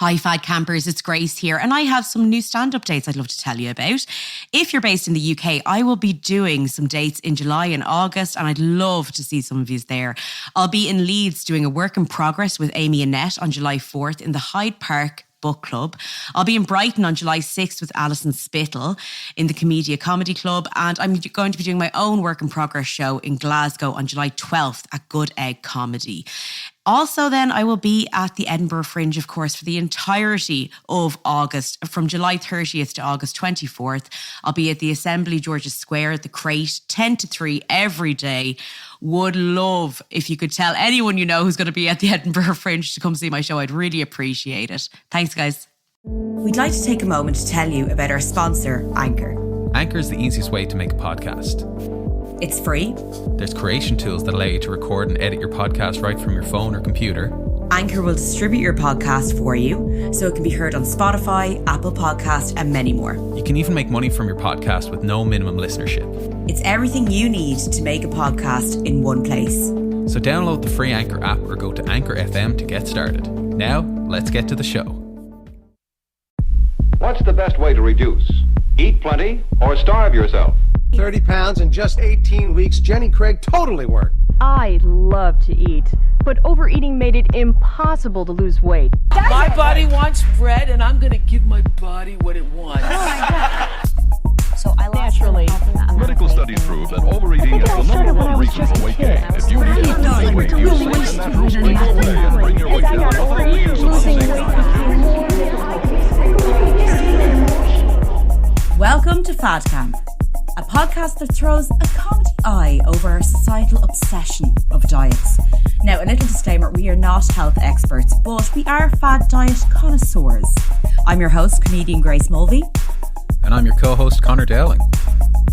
Hi Fad Campers, it's Grace here and I have some new stand updates I'd love to tell you about. If you're based in the UK, I will be doing some dates in July and August and I'd love to see some of you there. I'll be in Leeds doing a work in progress with Amy Annette on July 4th in the Hyde Park Book Club. I'll be in Brighton on July 6th with Alison Spittle in the Comedia Comedy Club, and I'm going to be doing my own work in progress show in Glasgow on July 12th at Good Egg Comedy. Also then I will be at the Edinburgh Fringe, of course, for the entirety of August, from July 30th to August 24th. I'll be at the Assembly George's Square, the Crate, 10 to 3 every day. Would love if you could tell anyone you know who's going to be at the Edinburgh Fringe to come see my show. I'd really appreciate it. Thanks, guys. We'd like to take a moment to tell you about our sponsor, Anchor. Anchor is the easiest way to make a podcast. It's free. There's creation tools that allow you to record and edit your podcast right from your phone or computer. Anchor will distribute your podcast for you, so it can be heard on Spotify, Apple Podcast, and many more. You can even make money from your podcast with no minimum listenership. It's everything you need to make a podcast in one place. So download the free Anchor app or go to Anchor FM to get started. Now, let's get to the show. What's the best way to reduce? Eat plenty or starve yourself? 30 pounds in just 18 weeks. Jenny Craig totally worked. I love to eat, but overeating made it impossible to lose weight. My body wants bread, and I'm going to give my body what it wants. Oh my God. So I lost Naturally. Medical studies prove that overeating is the number one reason for weight gain. If you need help losing weight, use Slick and Natural's Weight Away and bring your weight down without the use of Welcome to Fad Camp, a podcast that throws a comedy eye over our societal obsession of diets. Now, a little disclaimer, we are not health experts, but we are fad diet connoisseurs. I'm your host, comedian Grace Mulvey. And I'm your co-host, Connor Dowling.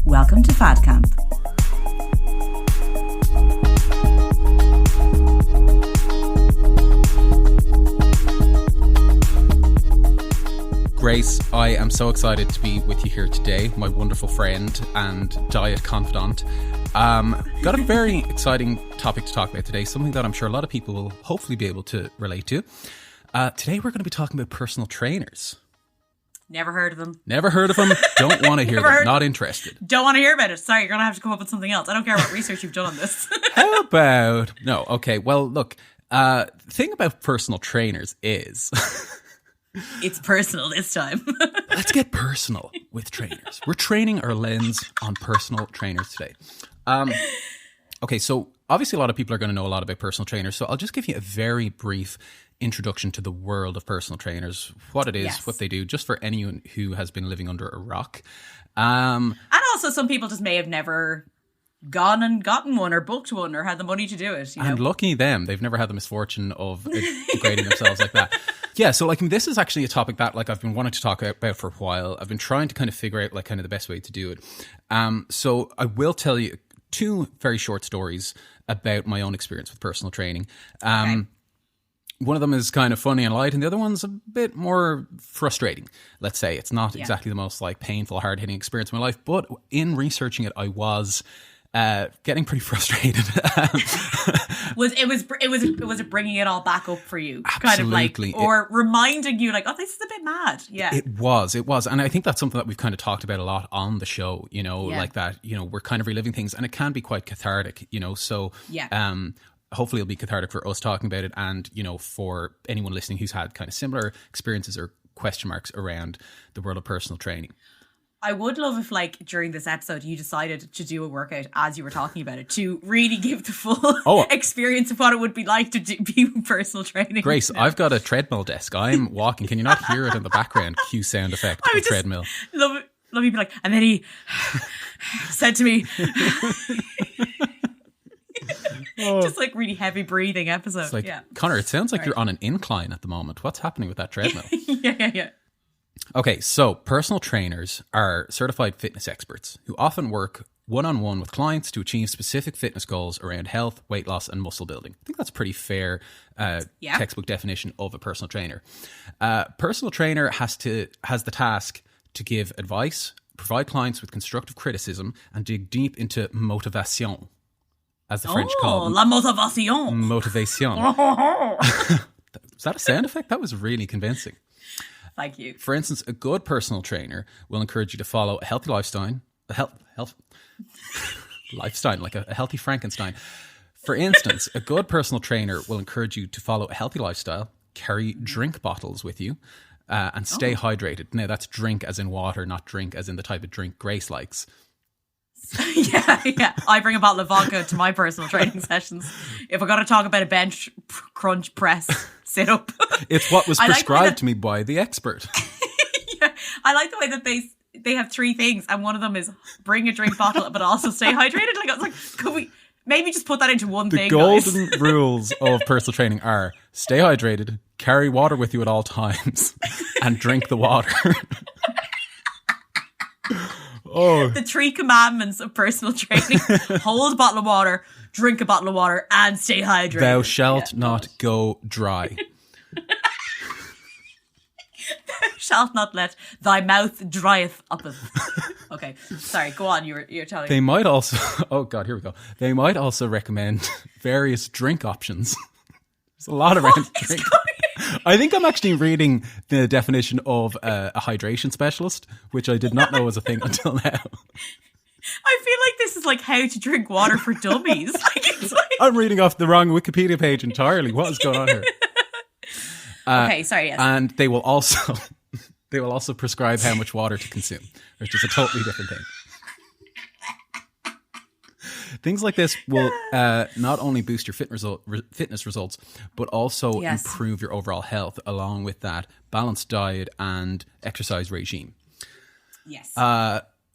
Welcome to Fad Camp. Grace, I am so excited to be with you here today, my wonderful friend and diet confidant. Got a very exciting topic to talk about today, something that I'm sure a lot of people will hopefully be able to relate to. Today we're going to be talking about personal trainers. Never heard of them. Never heard of them. Don't want to hear them. Not interested. Don't want to hear about it. Sorry, you're going to have to come up with something else. I don't care what research you've done on this. How about... No, okay. Well, look, the thing about personal trainers is... It's personal this time. Let's get personal with trainers. We're training our lens on personal trainers today. Okay, so obviously a lot of people are going to know a lot about personal trainers, so I'll just give you a very brief introduction to the world of personal trainers, what it is, Yes. what they do, just for anyone who has been living under a rock. And also some people just may have never gone and gotten one or booked one or had the money to do it. You know? And lucky them, they've never had the misfortune of degrading themselves like that. Yeah, so like this is actually a topic that like I've been wanting to talk about for a while. I've been trying to kind of figure out like kind of the best way to do it. So I will tell you two very short stories about my own experience with personal training. Okay. One of them is kind of funny and light, and the other one's a bit more frustrating. Let's say it's not exactly the most like painful, hard-hitting experience of my life, but in researching it, I was getting pretty frustrated. Was it bringing it all back up for you? Absolutely. Kind of like, or reminding you like, oh, this is a bit mad. Yeah. It was. And I think that's something that we've kind of talked about a lot on the show, you know, like that, you know, we're kind of reliving things and it can be quite cathartic, you know, so hopefully it'll be cathartic for us talking about it and, you know, for anyone listening who's had kind of similar experiences or question marks around the world of personal training. I would love if, like, during this episode, you decided to do a workout as you were talking about it to really give the full experience of what it would be like to be personal training. Grace, I've got a treadmill desk. I'm walking. Can you not hear it in the background? Cue sound effect of treadmill. Love you be like, and then he said to me, just like really heavy breathing episode. It's like, Connor, it sounds like you're on an incline at the moment. What's happening with that treadmill? Yeah. Okay, so personal trainers are certified fitness experts who often work one-on-one with clients to achieve specific fitness goals around health, weight loss, and muscle building. I think that's a pretty fair textbook definition of a personal trainer. Personal trainer has the task to give advice, provide clients with constructive criticism, and dig deep into motivation, as the French call it. La motivation. Motivation. Was that a sound effect? That was really convincing. Thank you. For instance, a good personal trainer will encourage you to follow a healthy lifestyle, lifestyle, like a healthy Frankenstein. For instance, a good personal trainer will encourage you to follow a healthy lifestyle, carry drink bottles with you, and stay hydrated. Now, that's drink as in water, not drink as in the type of drink Grace likes. Yeah. I bring a bottle of vodka to my personal training sessions. If I got to talk about a bench crunch press sit up, it's what was prescribed to me by the expert. Yeah, I like the way that they have three things, and one of them is bring a drink bottle, but also stay hydrated. Like I was like, could we maybe just put that into one thing? The golden rules of personal training are: stay hydrated, carry water with you at all times, and drink the water. The three commandments of personal training: hold a bottle of water, drink a bottle of water, and stay hydrated. Thou shalt not go dry. Thou shalt not let thy mouth drieth uppeth. Okay, sorry, go on. You're telling me. They might also, oh God, here we go. They might also recommend various drink options. There's a lot around drink. I think I'm actually reading the definition of a hydration specialist, which I did not know was a thing until now. I feel like this is like how to drink water for dummies. It's like... I'm reading off the wrong Wikipedia page entirely. What is going on here? Okay, sorry, yes. And they will also prescribe how much water to consume, which is a totally different thing. Things like this will not only boost your fitness results, but also improve your overall health, along with that balanced diet and exercise regime. Yes.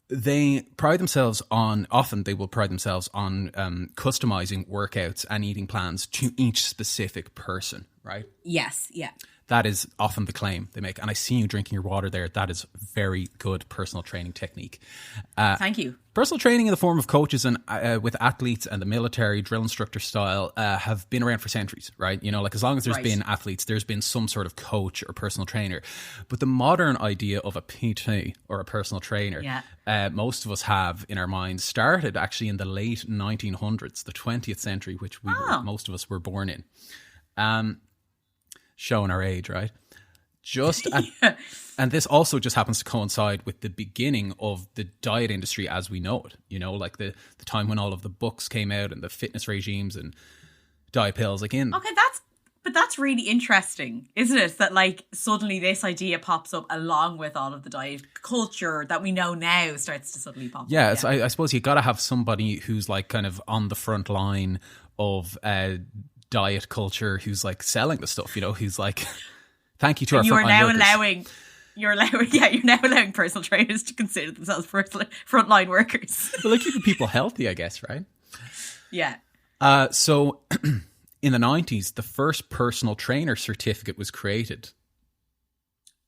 They pride themselves on customizing workouts and eating plans to each specific person, right? Yes, yeah. That is often the claim they make. And I see you drinking your water there. That is very good personal training technique. Thank you. Personal training in the form of coaches and with athletes and the military drill instructor style have been around for centuries, right? You know, like as long as there's been athletes, there's been some sort of coach or personal trainer. But the modern idea of a PT or a personal trainer, most of us have in our minds, started actually in the late 1900s, the 20th century, which most of us were born in. Showing our age, right? And this also just happens to coincide with the beginning of the diet industry as we know it. You know, like the time when all of the books came out and the fitness regimes and diet pills. Okay, that's really interesting, isn't it? That like suddenly this idea pops up along with all of the diet culture that we know now starts to suddenly pop up. Yeah, I suppose you got to have somebody who's like kind of on the front line of diet culture, who's like selling the stuff, you know, who's like, thank you to our frontline workers. You're now allowing personal trainers to consider themselves frontline workers. Well, they're keeping people healthy, I guess, right? Yeah. So in the 90s, the first personal trainer certificate was created.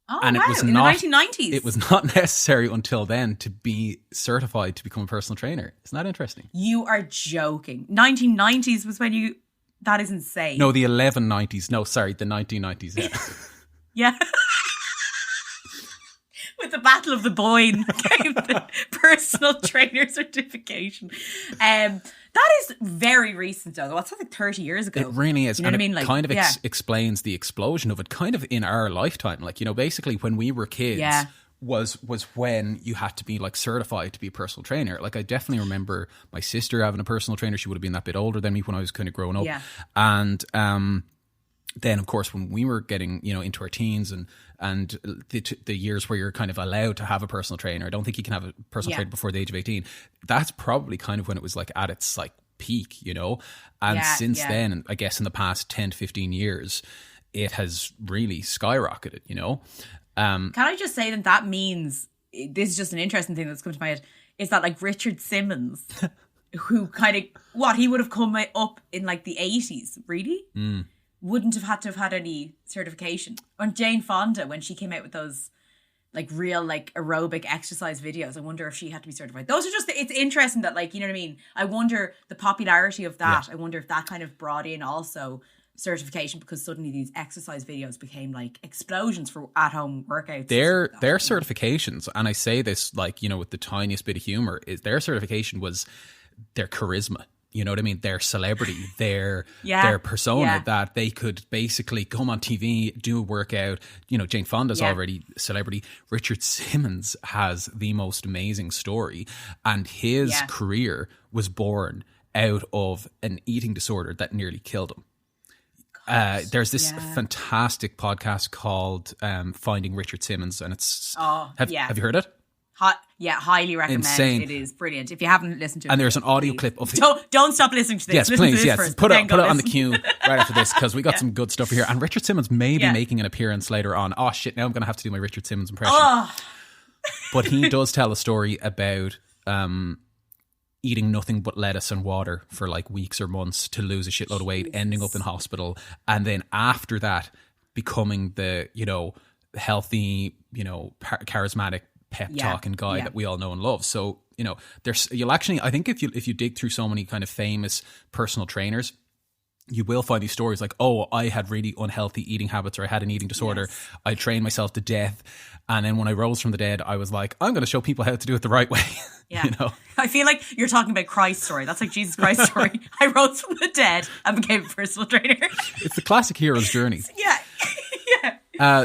Oh, and wow. It was in not, the 1990s. It was not necessary until then to be certified to become a personal trainer. Isn't that interesting? You are joking. 1990s was when you... That is insane. No, the 1190s. No, sorry, the 1990s. Yeah. Yeah. With the Battle of the Boyne came the personal trainer certification. That is very recent, though. That's like 30 years ago. It really is. You know what I mean? Like, kind of explains the explosion of it kind of in our lifetime. Like, you know, basically when we were kids... was when you had to be like certified to be a personal trainer. Like I definitely remember my sister having a personal trainer. She would have been that bit older than me when I was kind of growing up. Yeah. And then of course when we were getting, you know, into our teens and the years where you're kind of allowed to have a personal trainer. I don't think you can have a personal trainer before the age of 18. That's probably kind of when it was like at its like peak, you know. And since then, I guess in the past 10 to 15 years, it has really skyrocketed, you know. Can I just say that means, this is just an interesting thing that's come to my head, is that like Richard Simmons, who kind of, he would have come up in like the 80s, really? Wouldn't have had any certification. And Jane Fonda, when she came out with those like real like aerobic exercise videos, I wonder if she had to be certified. Those are just, it's interesting that like, you know what I mean? I wonder the popularity of that. Yeah. I wonder if that kind of brought in also certification, because suddenly these exercise videos became like explosions for at-home workouts. Their certifications, and I say this like, you know, with the tiniest bit of humor, is their certification was their charisma. You know what I mean? Their celebrity, their persona, Yeah. that they could basically come on TV, do a workout. You know, Jane Fonda's already a celebrity. Richard Simmons has the most amazing story, and his career was born out of an eating disorder that nearly killed him. There's this fantastic podcast called Finding Richard Simmons, and it's have you heard it? Highly recommend. Insane. It is brilliant. If you haven't listened to it, And there's an audio clip of don't stop listening to this. Yes, Listen please. to this Yes, first, put then it go on the listen. queue right after this, because we got some good stuff here. And Richard Simmons may be making an appearance later on. Oh shit! Now I'm going to have to do my Richard Simmons impression. But he does tell a story about eating nothing but lettuce and water for like weeks or months to lose a shitload of weight, ending up in hospital, and then after that becoming the, you know, healthy, you know, charismatic pep talking guy that we all know and love. So, you know, you'll actually, I think if you dig through so many kind of famous personal trainers, you will find these stories like, oh, I had really unhealthy eating habits, or I had an eating disorder. I trained myself to death. And then when I rose from the dead, I was like, I'm going to show people how to do it the right way. Yeah. You know? I feel like you're talking about Christ's story. That's like Jesus Christ's story. I rose from the dead and became a personal trainer. It's the classic hero's journey.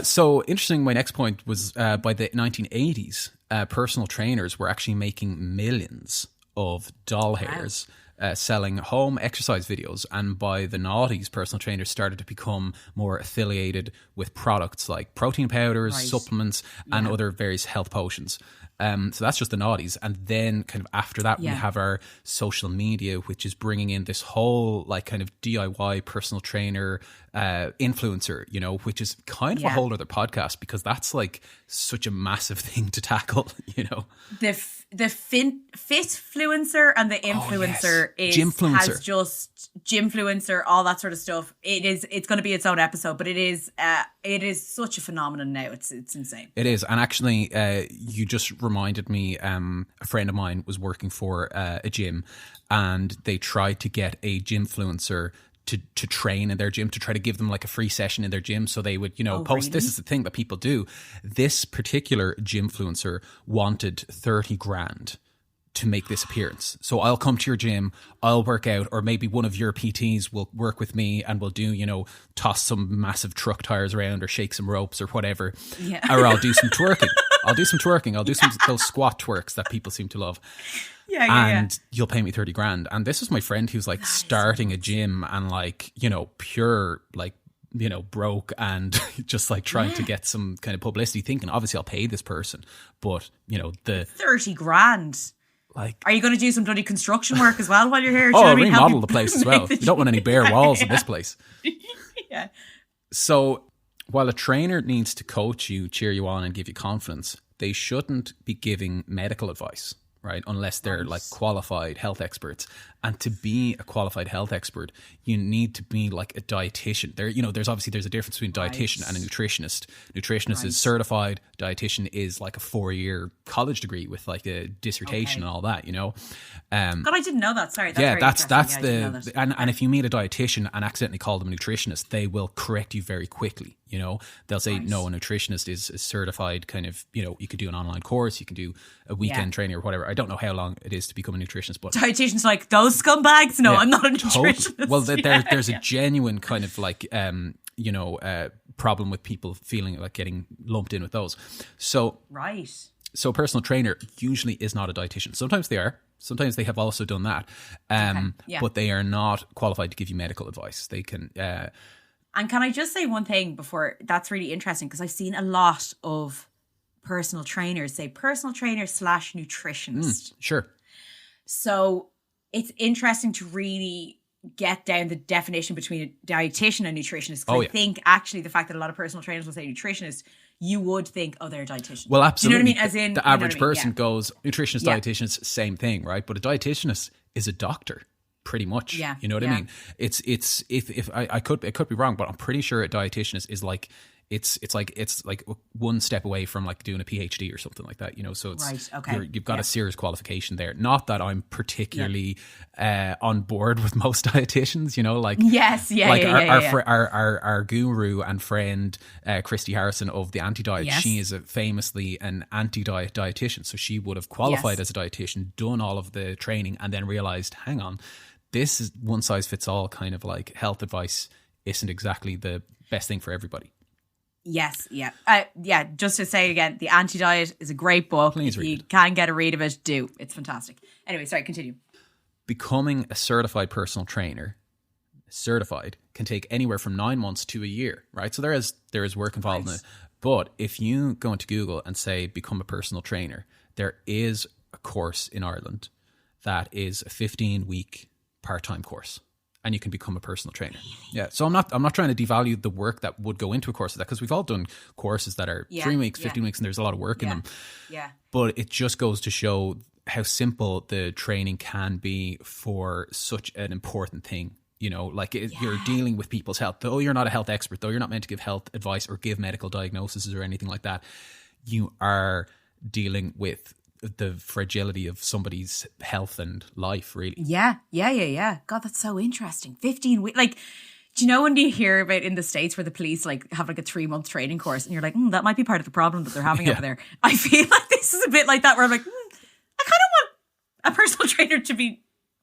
So interesting, my next point was by the 1980s, personal trainers were actually making millions of doll hairs. Selling home exercise videos, and by the noughties, personal trainers started to become more affiliated with products like protein powders, supplements, and other various health potions. So that's just the noughties. And then kind of after that, we have our social media, which is bringing in this whole like kind of DIY personal trainer influencer, you know, which is kind of a whole other podcast, because that's like such a massive thing to tackle, you know. The fitfluencer and the influencer has just gymfluencer, all that sort of stuff. It's going to be its own episode, but it is such a phenomenon now. It's insane. It is. And actually, you just reminded me, a friend of mine was working for a gym, and they tried to get a gymfluencer to train in their gym, to try to give them like a free session in their gym, so they would, you know, post. Really? This is the thing that people do. This particular gymfluencer wanted 30 grand to make this appearance. So I'll come to your gym, I'll work out, or maybe one of your PTs will work with me and we'll do, you know, toss some massive truck tires around or shake some ropes or whatever. Yeah. Or I'll do some twerking. I'll do some those squat twerks that people seem to love. And you'll pay me 30 grand. And this is my friend who's like starting a gym and like, you know, pure like, you know, broke and just like trying to get some kind of publicity, thinking obviously I'll pay this person, but you know, the 30 grand. Like, are you going to do some bloody construction work as well while you're here? I'll remodel the place as well. You don't want any bare walls in this place. Yeah. So while a trainer needs to coach you, cheer you on, and give you confidence, they shouldn't be giving medical advice, right? Unless they're like qualified health experts. And to be a qualified health expert, you need to be like a dietitian. There, you know, there's a difference between a dietitian and a nutritionist. Nutritionist is certified. Dietitian is like a 4-year college degree with like a dissertation and all that, you know. God, I didn't know that. Sorry. That's and if you meet a dietitian and accidentally call them a nutritionist, they will correct you very quickly. You know, they'll say, no, a nutritionist is certified kind of, you know, you could do an online course, you can do a weekend training or whatever. I don't know how long it is to become a nutritionist, but dietitian's like, those scumbags? No, I'm not a nutritionist. Well, there's a genuine kind of like, you know, problem with people feeling like getting lumped in with those. So, so a personal trainer usually is not a dietitian. Sometimes they are. Sometimes they have also done that. But they are not qualified to give you medical advice. They can... And can I just say one thing before? That's really interesting, because I've seen a lot of personal trainers say personal trainer / nutritionist. Sure. So it's interesting to really get down the definition between a dietitian and nutritionist. I think actually the fact that a lot of personal trainers will say nutritionist, you would think, oh, they're a dietitian. Well, absolutely. Do you know what I mean? As in, the average person goes, nutritionist, dietitianist, same thing, right? But a dietitianist is a doctor. Pretty much, you know what I mean. It's if I could be wrong, but I'm pretty sure a dietitian is like it's like one step away from like doing a PhD or something like that, you know. So it's you've got a serious qualification there. Not that I'm particularly on board with most dietitians, you know, like our guru and friend Christy Harrison of the Anti-Diet. She is famously an anti-diet dietitian, so she would have qualified as a dietitian, done all of the training, and then realized, hang on, this is one size fits all kind of like health advice isn't exactly the best thing for everybody. Yes, yeah. Just to say again, The Anti-Diet is a great book. Please if read you it. can get a read of it, do. It's fantastic. Anyway, sorry, continue. Becoming a certified personal trainer, certified, can take anywhere from 9 months to a year, right? So there is work involved in it. But if you go into Google and say become a personal trainer, there is a course in Ireland that is a 15-week part-time course, and you can become a personal trainer. Yeah. So I'm not trying to devalue the work that would go into a course like that, because we've all done courses that are 3 weeks, 15 weeks, and there's a lot of work in them. Yeah. But it just goes to show how simple the training can be for such an important thing. You know, like you're dealing with people's health. Though you're not a health expert, though you're not meant to give health advice or give medical diagnoses or anything like that, you are dealing with the fragility of somebody's health and life, really. Yeah. God, that's so interesting. 15 weeks. Like, do you know when you hear about in the States where the police like have like a 3-month training course and you're like, that might be part of the problem that they're having over there. I feel like this is a bit like that where I'm like, I kind of want a personal trainer to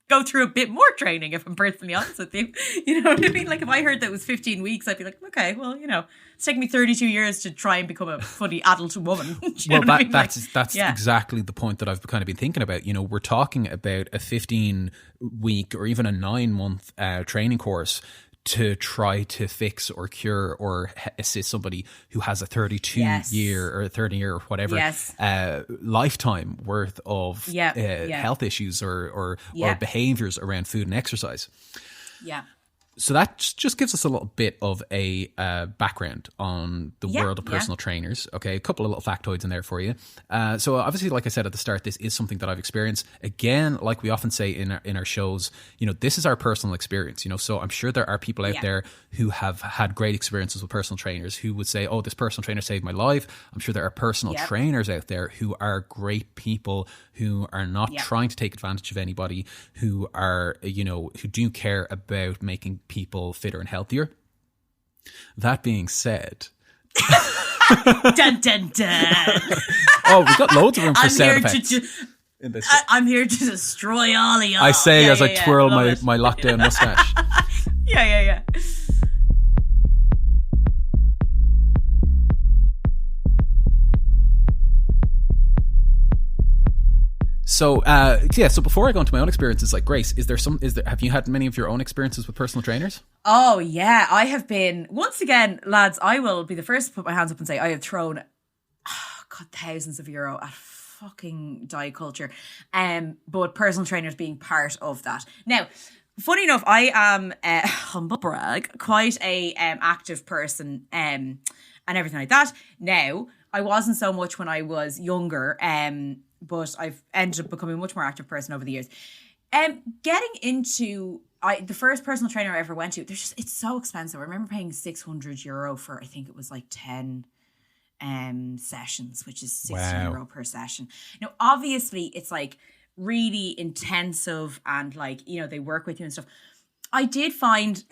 go through a bit more training, if I'm personally honest with you. You know what I mean? Like if I heard that it was 15 weeks, I'd be like, okay, well, you know, it's taken me 32 years to try and become a fully adult woman. That's exactly the point that I've kind of been thinking about. You know, we're talking about a 15-week or even a 9-month training course to try to fix or cure or assist somebody who has a 32-year or a 30-year or whatever lifetime worth of health issues or behaviors around food and exercise. Yeah. So that just gives us a little bit of a background on the world of personal trainers. Okay, a couple of little factoids in there for you. So obviously, like I said at the start, this is something that I've experienced. Again, like we often say in our shows, you know, this is our personal experience. You know, so I'm sure there are people out there who have had great experiences with personal trainers who would say, "Oh, this personal trainer saved my life." I'm sure there are personal trainers out there who are great people who are not trying to take advantage of anybody, who are, you know, who do care about making people fitter and healthier. That being said, dun dun dun. Oh, we've got loads of room for sound effects. I'm here to destroy all of y'all. I say as I twirl my lockdown mustache. Yeah. So, so before I go into my own experiences, like Grace, have you had many of your own experiences with personal trainers? Oh, yeah, I have been. Once again, lads, I will be the first to put my hands up and say I have thrown, thousands of euro at fucking diet culture. But personal trainers being part of that. Now, funny enough, I am, humble brag, quite a active person and everything like that. Now, I wasn't so much when I was younger, but I've ended up becoming a much more active person over the years. Getting into the first personal trainer I ever went to, it's so expensive. I remember paying €600 for, I think it was like 10 sessions, which is €60 per session. Now, obviously, it's like really intensive and like, you know, they work with you and stuff. I did find,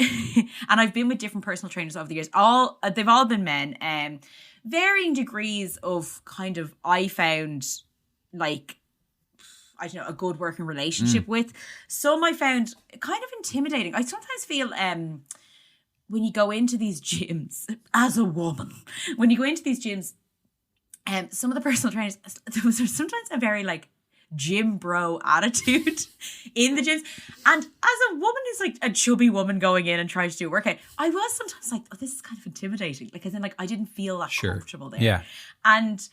and I've been with different personal trainers over the years, they've all been men, varying degrees of kind of, I found like, I don't know, a good working relationship with. Some I found kind of intimidating. I sometimes feel when you go into these gyms, as a woman, when you go into these gyms, some of the personal trainers, there's sometimes a very like gym bro attitude in the gyms. And as a woman who's like a chubby woman going in and trying to do a workout, I was sometimes like, oh, this is kind of intimidating. Like, as in, like, I didn't feel that comfortable there. Yeah. And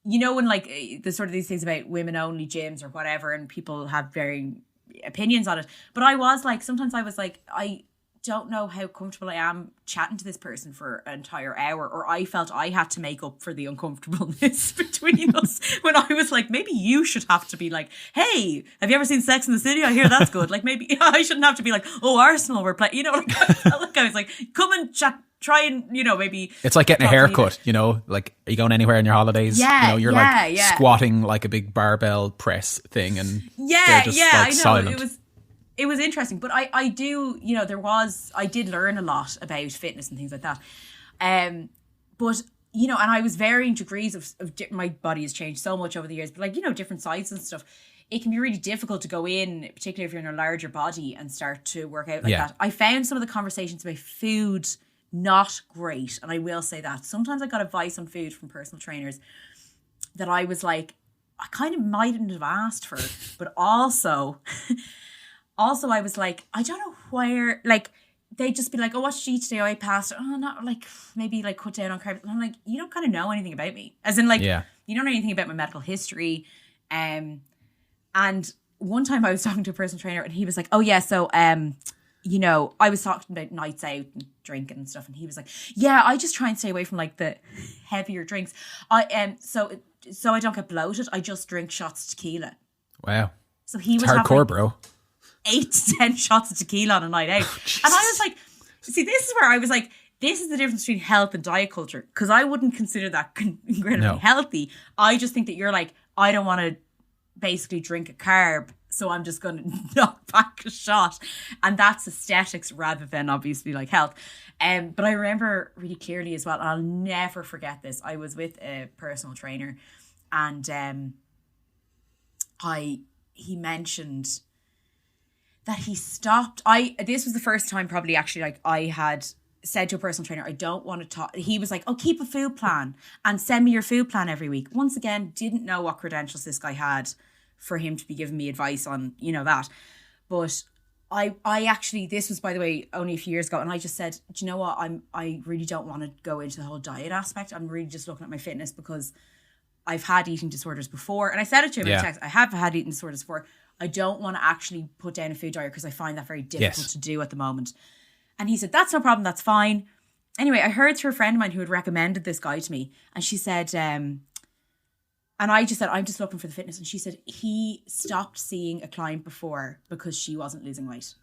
you know, when like there's sort of these things about women only gyms or whatever, and people have varying opinions on it. But I was like, sometimes I was like, I don't know how comfortable I am chatting to this person for an entire hour, or I felt I had to make up for the uncomfortableness between us when I was like, maybe you should have to be like, hey, have you ever seen Sex and the City? I hear that's good. Like, maybe I shouldn't have to be like, oh, Arsenal were playing, you know, like I felt like I was like, come and chat. Try and, you know, maybe... It's like getting a haircut, you know? Like, are you going anywhere on your holidays? Yeah, you know, you're like squatting like a big barbell press thing and they're just like I know. Silent. It was interesting. But I do, you know, I did learn a lot about fitness and things like that. But, you know, and I was varying degrees of my body has changed so much over the years. But like, you know, different sides and stuff. it can be really difficult to go in, particularly if you're in a larger body, and start to work out like Yeah. that. I found some of the conversations about food not great. And I will say that. Sometimes I got advice on food from personal trainers that I was like, I kind of mightn't have asked for. But also I was like, I don't know where, like, they'd just be like, oh, what's you eat today? Oh, I passed. Oh, not like, maybe like cut down on carbs. And I'm like, you don't kind of know anything about me. As in, like, Yeah. you don't know anything about my medical history. And one time I was talking to a personal trainer and he was like, oh yeah, so, you know, I was talking about nights out and drinking and stuff. And he was like, yeah, I just try and stay away from like the heavier drinks. So I don't get bloated. I just drink shots of tequila. Wow. So he It's was having hardcore, like bro. 8 to 10 shots of tequila on a night out. And I was like, see, this is where I was like, this is the difference between health and diet culture. Because I wouldn't consider that incredibly healthy. I just think that you're like, I don't want to basically drink a carb, so I'm just going to knock back a shot. And that's aesthetics rather than obviously like health. But I remember really clearly as well, and I'll never forget this. I was with a personal trainer and he mentioned that he stopped. This was the first time probably actually like I had said to a personal trainer, I don't want to talk. He was like, oh, keep a food plan and send me your food plan every week. Once again, didn't know what credentials this guy had for him to be giving me advice on, you know, that. But I actually, this was, by the way, only a few years ago. And I just said, do you know what? I really don't want to go into the whole diet aspect. I'm really just looking at my fitness because I've had eating disorders before. And I said it to him in text. I have had eating disorders before. I don't want to actually put down a food diet because I find that very difficult to do at the moment. And he said, that's no problem. That's fine. Anyway, I heard through a friend of mine who had recommended this guy to me. And she said, and I just said, I'm just looking for the fitness. And she said, he stopped seeing a client before because she wasn't losing weight.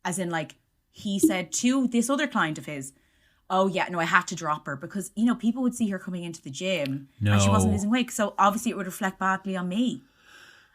As in, like, he said to this other client of his, oh yeah, no, I had to drop her because, you know, people would see her coming into the gym and she wasn't losing weight. So obviously it would reflect badly on me.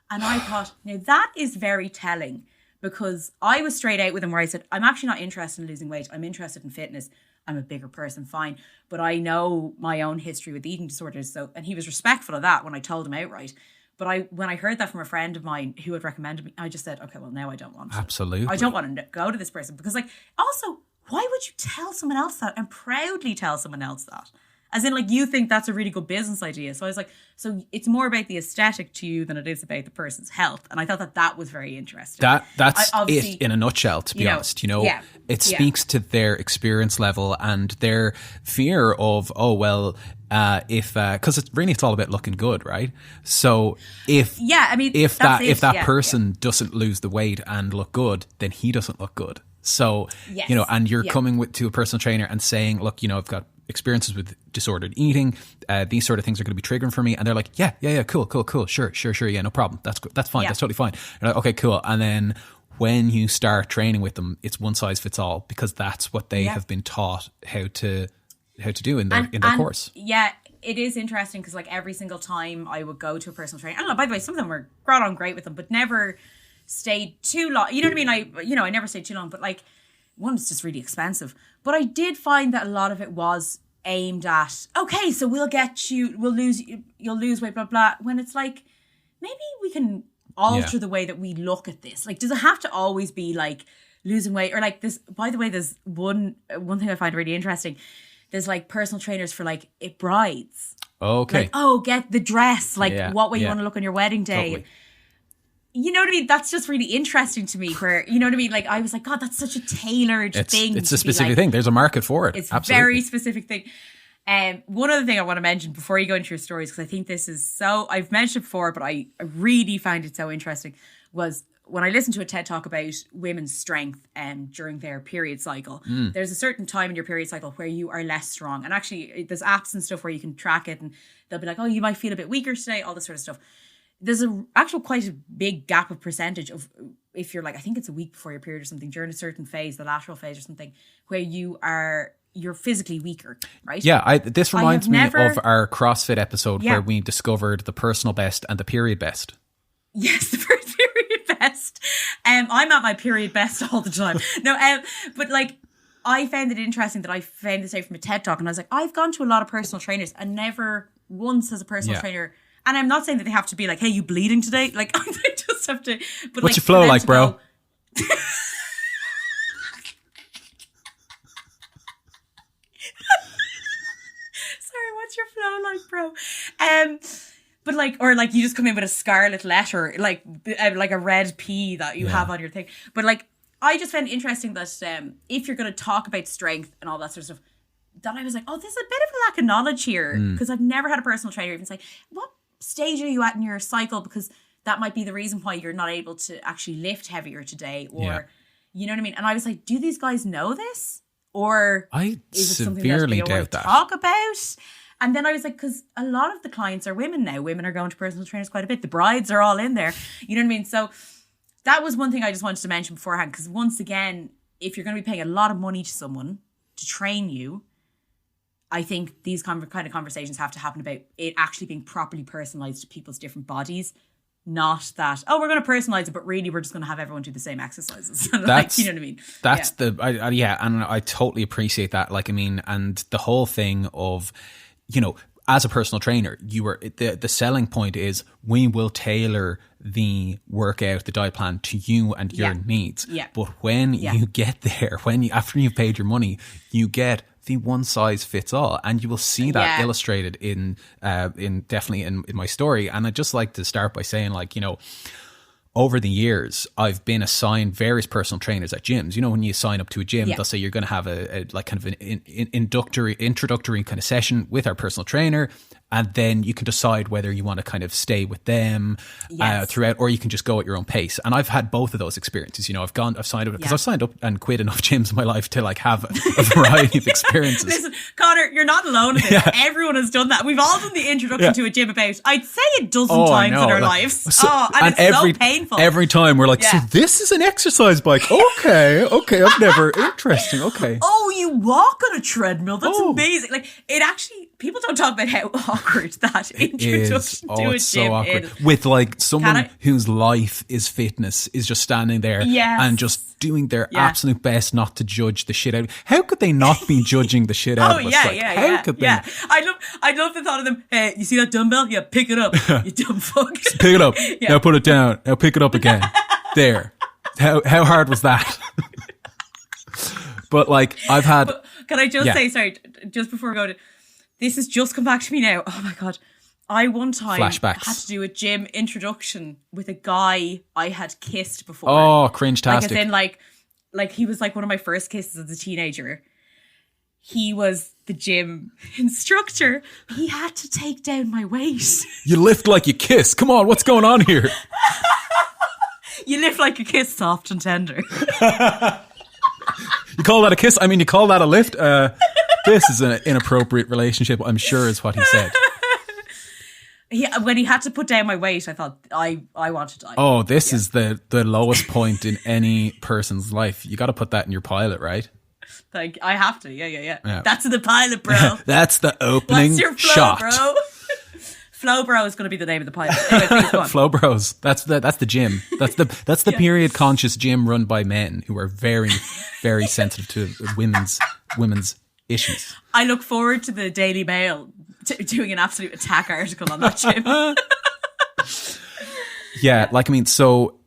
And I thought, now that is very telling because I was straight out with him where I said, I'm actually not interested in losing weight. I'm interested in fitness. I'm a bigger person, fine. But I know my own history with eating disorders. So, and he was respectful of that when I told him outright. But when I heard that from a friend of mine who had recommended me, I just said, okay, well, now I don't want to. Absolutely. I don't want to go to this person because, like, also, why would you tell someone else that and proudly tell someone else that? As in, like, you think that's a really good business idea. So I was like, so it's more about the aesthetic to you than it is about the person's health. And I thought that was very interesting. That's it in a nutshell, to be honest. You know, it speaks to their experience level and their fear of, oh, well, because it's all about looking good, right? So if that person doesn't lose the weight and look good, then he doesn't look good. So, you know, and you're coming to a personal trainer and saying, look, you know, I've got experiences with disordered eating. These sort of things are going to be triggering for me. And they're like, yeah, cool. Sure. Yeah, no problem. That's good. That's fine. That's totally fine. You're like, okay, cool. And then when you start training with them, it's one size fits all because that's what they have been taught how to do in their course. Yeah, it is interesting because like every single time I would go to a personal trainer, I don't know, by the way, some of them were got on great with them, but never stayed too long. You know what I mean? I never stayed too long, but like one was just really expensive. But I did find that a lot of it was aimed at, okay, so you'll lose weight, blah, blah. When it's like, maybe we can alter the way that we look at this. Like, does it have to always be like losing weight or like this? By the way, there's one thing I find really interesting. There's like personal trainers for like brides. Okay. Like, oh, get the dress. Like what way you want to look on your wedding day. Totally. You know what I mean? That's just really interesting to me where, you know what I mean? Like I was like, God, that's such a tailored thing. It's a specific thing. There's a market for it. It's absolutely. a very specific thing. One other thing I want to mention before you go into your stories, because I think this is so, I've mentioned it before, but I really find it so interesting, was when I listened to a TED talk about women's strength during their period cycle. There's a certain time in your period cycle where you are less strong. And actually there's apps and stuff where you can track it and they'll be like, oh, you might feel a bit weaker today, all this sort of stuff. There's quite a big gap of percentage of if you're like, I think it's a week before your period or something, during a certain phase, the lateral phase or something, where you're physically weaker, right? Yeah, this reminds me of our CrossFit episode where we discovered the personal best and the period best. Yes, the period best. I'm at my period best all the time. No, but like I found it interesting that I found this out from a TED talk, and I was like, I've gone to a lot of personal trainers and never once as a personal trainer And I'm not saying that they have to be like, hey, you bleeding today? Like, they just have to. But What's like, your flow for them like, to bro? go- Sorry, what's your flow like, bro? But like, or like you just come in with a scarlet letter, like a red P that you have on your thing. But like, I just found it interesting that if you're going to talk about strength and all that sort of stuff, that I was like, oh, there's a bit of a lack of knowledge here because I've never had a personal trainer even say, what stage are you at in your cycle? Because that might be the reason why you're not able to actually lift heavier today, or you know what I mean? And I was like, do these guys know this, or I is it something severely that they don't want doubt to that. talk about? And then I was like, because a lot of the clients are women now. Women are going to personal trainers quite a bit. The brides are all in there. You know what I mean? So that was one thing I just wanted to mention beforehand. Because once again, if you're going to be paying a lot of money to someone to train you, I think these kind of conversations have to happen about it actually being properly personalized to people's different bodies. Not that, oh, we're going to personalize it, but really we're just going to have everyone do the same exercises. Like, you know what I mean? That's and I totally appreciate that. Like, I mean, and the whole thing of, you know, as a personal trainer, the selling point is we will tailor the workout, the diet plan to you and your needs. Yeah. But when you get there, after you've paid your money, you get the one size fits all, and you will see that illustrated in definitely in my story. And I'd just like to start by saying, like, you know, over the years, I've been assigned various personal trainers at gyms. You know, when you sign up to a gym, they'll say you're going to have a like kind of an introductory kind of session with our personal trainer. And then you can decide whether you want to kind of stay with them throughout, or you can just go at your own pace. And I've had both of those experiences. You know, I've signed up because I've signed up and quit enough gyms in my life to like have a variety of experiences. Listen, Connor, you're not alone in this. Everyone has done that. We've all done the introduction to a gym about, I'd say, a dozen times in our lives. And it's so painful. Every time we're like, so this is an exercise bike. Okay, I've never, interesting, okay. Oh, you walk on a treadmill. That's amazing. Like, it actually, people don't talk about how awkward that introduction to a gym so awkward. is. With like someone whose life is fitness is just standing there and just doing their absolute best not to judge the shit out. How could they not be judging the shit out of us? How could they? I love the thought of them. Hey, you see that dumbbell? Yeah, pick it up. You dumb fuck. Pick it up. Now put it down. Now pick it up again. There. How hard was that? But like, I've had. But can I just say, sorry, just before we go to. This has just come back to me now. Oh my God. I one time Flashbacks. had to do a gym introduction with a guy I had kissed before. Oh, cringe-tastic. Like, as in, like he was like one of my first kisses as a teenager. He was the gym instructor. He had to take down my weight. You lift like you kiss. Come on, what's going on here? You lift like a kiss, soft and tender. You call that a kiss? I mean, you call that a lift? This is an inappropriate relationship, I'm sure, is what he said. When he had to put down my weight, I thought, I want to die. Oh, this is the lowest point in any person's life. You got to put that in your pilot, right? Like, I have to. Yeah. That's the pilot, bro. That's the opening What's your flow, shot. Bro? Flow Bro is going to be the name of the pilot. Anyway, please go on. Flow Bros. That's the gym. That's the period conscious gym run by men who are very, very sensitive to women's issues. I look forward to the Daily Mail doing an absolute attack article on that gym. Like, I mean, so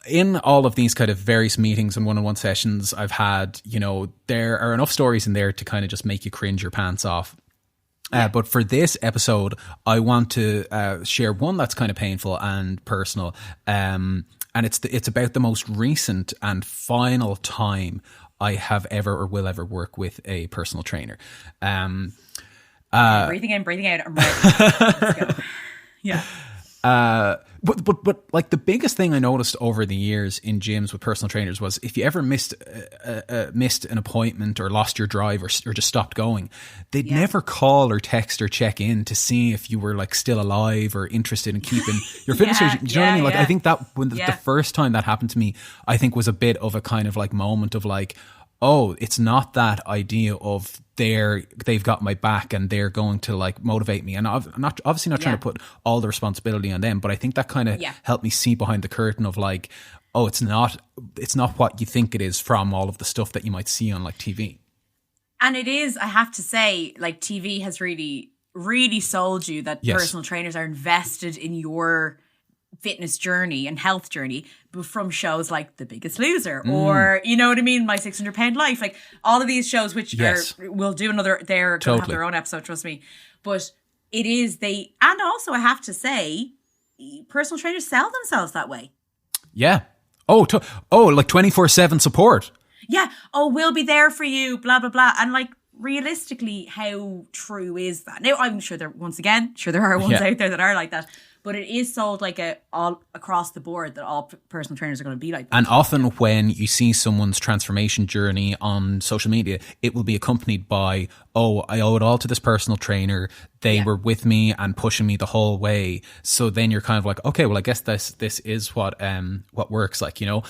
in all of these kind of various meetings and one-on-one sessions I've had, you know, there are enough stories in there to kind of just make you cringe your pants off. But for this episode, I want to share one that's kind of painful and personal. And it's about the most recent and final time I have ever or will ever work with a personal trainer. Breathing in, breathing out. I'm ready. Let's go. Yeah. But like the biggest thing I noticed over the years in gyms with personal trainers was if you ever missed an appointment or lost your drive or just stopped going, they'd never call or text or check in to see if you were like still alive or interested in keeping your fitness. Do you know what I mean? Like I think that when the first time that happened to me, I think was a bit of a kind of like moment of like, oh, it's not that idea of they've got my back and they're going to like motivate me. And I'm obviously not trying to put all the responsibility on them, but I think that kind of helped me see behind the curtain of like, oh, it's not what you think it is from all of the stuff that you might see on like TV. And it is, I have to say, like TV has really really sold you that Yes. personal trainers are invested in your fitness journey and health journey, but from shows like The Biggest Loser or, you know what I mean, My 600-Pound Life, like all of these shows, which Yes. will do another, they're going to have Totally. their own episode, trust me. But it is, and also I have to say, personal trainers sell themselves that way. Yeah. Like 24/7 support. Yeah. Oh, we'll be there for you, blah, blah, blah. And like, realistically, how true is that? Now, I'm sure there are ones Yeah. out there that are like that, but it is sold like all across the board that all personal trainers are going to be like that. And often when you see someone's transformation journey on social media, it will be accompanied by, oh, I owe it all to this personal trainer. They were with me and pushing me the whole way. So then you're kind of like, okay, well, I guess this is what works, like, you know.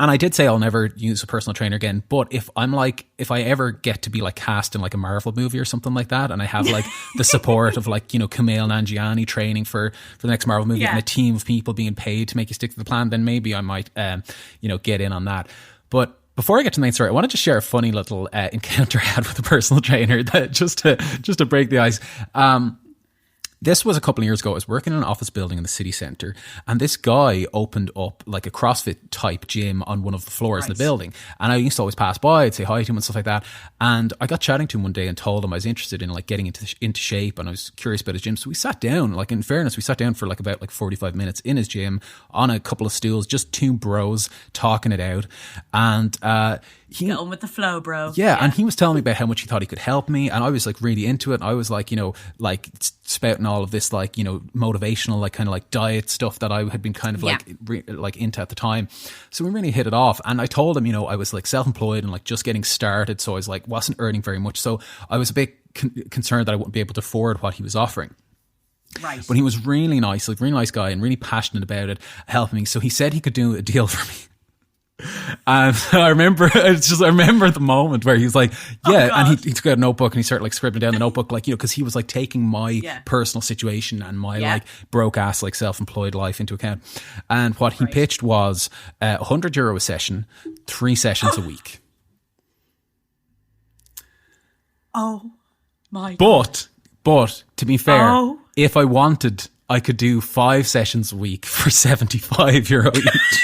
And I did say I'll never use a personal trainer again, but if I ever get to be like cast in like a Marvel movie or something like that, and I have like the support of like, you know, Kumail Nanjiani training for the next Marvel movie and a team of people being paid to make you stick to the plan, then maybe I might, get in on that. But before I get to the main story, I wanted to share a funny little encounter I had with a personal trainer that just to break the ice. This was a couple of years ago. I was working in an office building in the city centre, and this guy opened up like a CrossFit type gym on one of the floors in the building. And I used to always pass by, I'd say hi to him and stuff like that. And I got chatting to him one day and told him I was interested in like getting into shape, and I was curious about his gym. So we sat down, like in fairness, we sat down for like about 45 minutes in his gym on a couple of stools, just two bros talking it out. And Get on with the flow, bro. Yeah, and he was telling me about how much he thought he could help me, and I was like really into it. And I was like, you know, like spouting all of this like, you know, motivational, like kind of like diet stuff that I had been kind of like into at the time. So we really hit it off. And I told him, you know, I was like self-employed and like just getting started, so I was like wasn't earning very much. So I was a bit concerned that I wouldn't be able to afford what he was offering. Right. But he was really nice, like really nice guy, and really passionate about it, helping me. So he said he could do a deal for me. And I remember the moment where he was like, yeah, and he took out a notebook and he started like scribbling down the notebook, like, you know, because he was like taking my personal situation and my like broke ass like self-employed life into account. And what he pitched was €100 a session, 3 sessions a week. Oh my God. But to be fair, if I wanted, I could do 5 sessions a week for €75 each.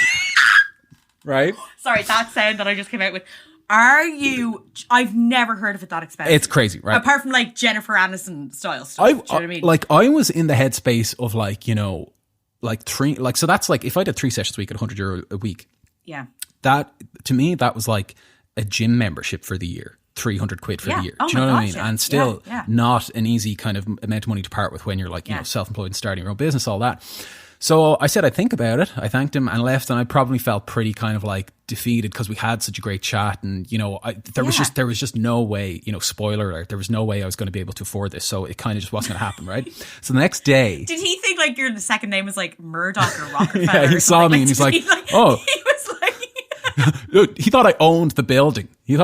Right? Sorry, that sound that I just came out with. I've never heard of it that expensive. It's crazy, right? Apart from like Jennifer Aniston style stuff. Do you know what I mean? Like I was in the headspace of like, you know, like 3, like, so that's like, if I did 3 sessions a week at €100 a week. Yeah. That, to me, that was like a gym membership for the year. 300 quid for the year. Do you know what I mean? And still not an easy kind of amount of money to part with when you're like, you know, self-employed and starting your own business, all that. So I said I'd think about it. I thanked him and left, and I probably felt pretty kind of like defeated because we had such a great chat, and you know, there was just no way, you know, spoiler alert, there was no way I was going to be able to afford this, so it kind of just wasn't going to happen, right? So the next day, did he think like your second name was like Murdoch or Rockefeller? Yeah, he saw me and he's like, oh, he was like, he thought I owned the building. You're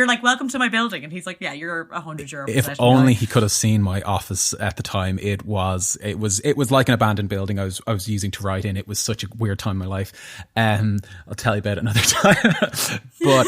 like, welcome to my building, and he's like, yeah, you're €100. If only he could have seen my office at the time. It was like an abandoned building I was using to write in. It was such a weird time in my life. I'll tell you about it another time. But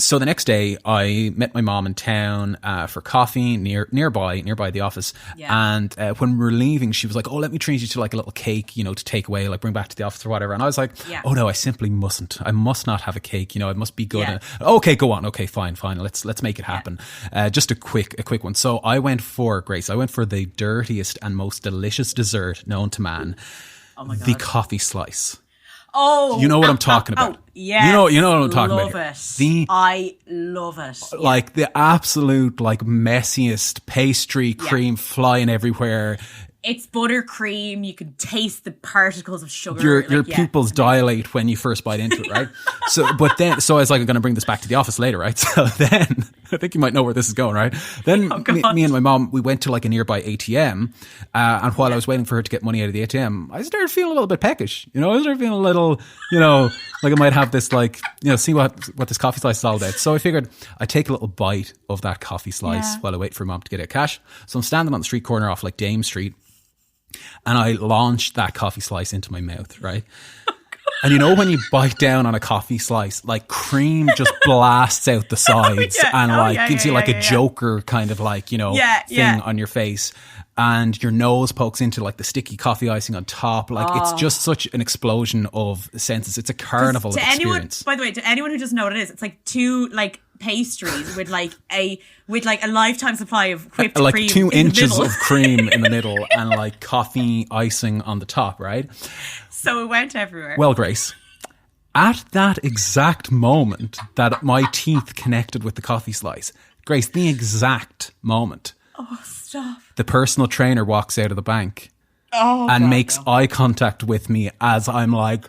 so the next day, I met my mom in town for coffee nearby the office. Yeah. And when we were leaving, she was like, "Oh, let me treat you to like a little cake, you know, to take away, like bring back to the office or whatever." And I was like, "Oh no, I simply mustn't. I must not have a cake. You know, I must be good." Yeah. Okay, go on. Okay, fine. Let's make it happen. Just a quick one. So I went for the dirtiest and most delicious dessert known to man. Oh my God. The coffee slice. Oh, you know what I'm talking about. Oh, yeah. You know what I'm talking about. I love it. Like the absolute like messiest pastry cream flying everywhere. It's buttercream. You can taste the particles of sugar. Your pupils dilate when you first bite into it, right? So I was like, I'm going to bring this back to the office later, right? So then, I think you might know where this is going, right? Then me and my mom, we went to like a nearby ATM, and while I was waiting for her to get money out of the ATM, I started feeling a little bit peckish. You know, I started feeling a little, you know, like I might have this like, you know, see what this coffee slice is all about. So I figured I'd take a little bite of that coffee slice while I wait for mom to get out cash. So I'm standing on the street corner off like Dame Street, and I launched that coffee slice into my mouth, right? And you know when you bite down on a coffee slice, like cream just blasts out the sides and gives you like a Joker kind of like, thing on your face. And your nose pokes into like the sticky coffee icing on top. Like it's just such an explosion of senses. It's a carnival of experience. By the way, to anyone who doesn't know what it is, it's like two like pastries with a lifetime supply of whipped cream. Like 2 inches of cream in the middle and like coffee icing on the top, right? So it went everywhere. Well, Grace, at that exact moment that my teeth connected with the coffee slice, Grace, the exact moment. Oh, stop. The personal trainer walks out of the bank makes eye contact with me as I'm like,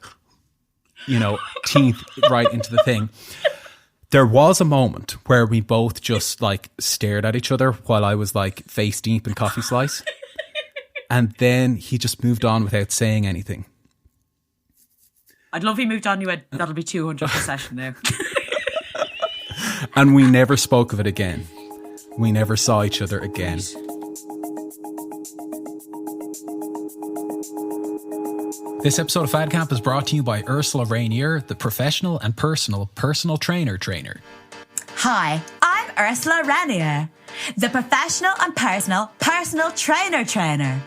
teeth right into the thing. There was a moment where we both just like stared at each other while I was like face deep in coffee slice. And then he just moved on without saying anything. I'd love if he moved on. You went, that'll be 200 per session now. And we never spoke of it again. We never saw each other again. This episode of Fad Camp is brought to you by Ursula Rainier, the professional and personal trainer. Hi, I'm Ursula Rainier, the professional and personal trainer.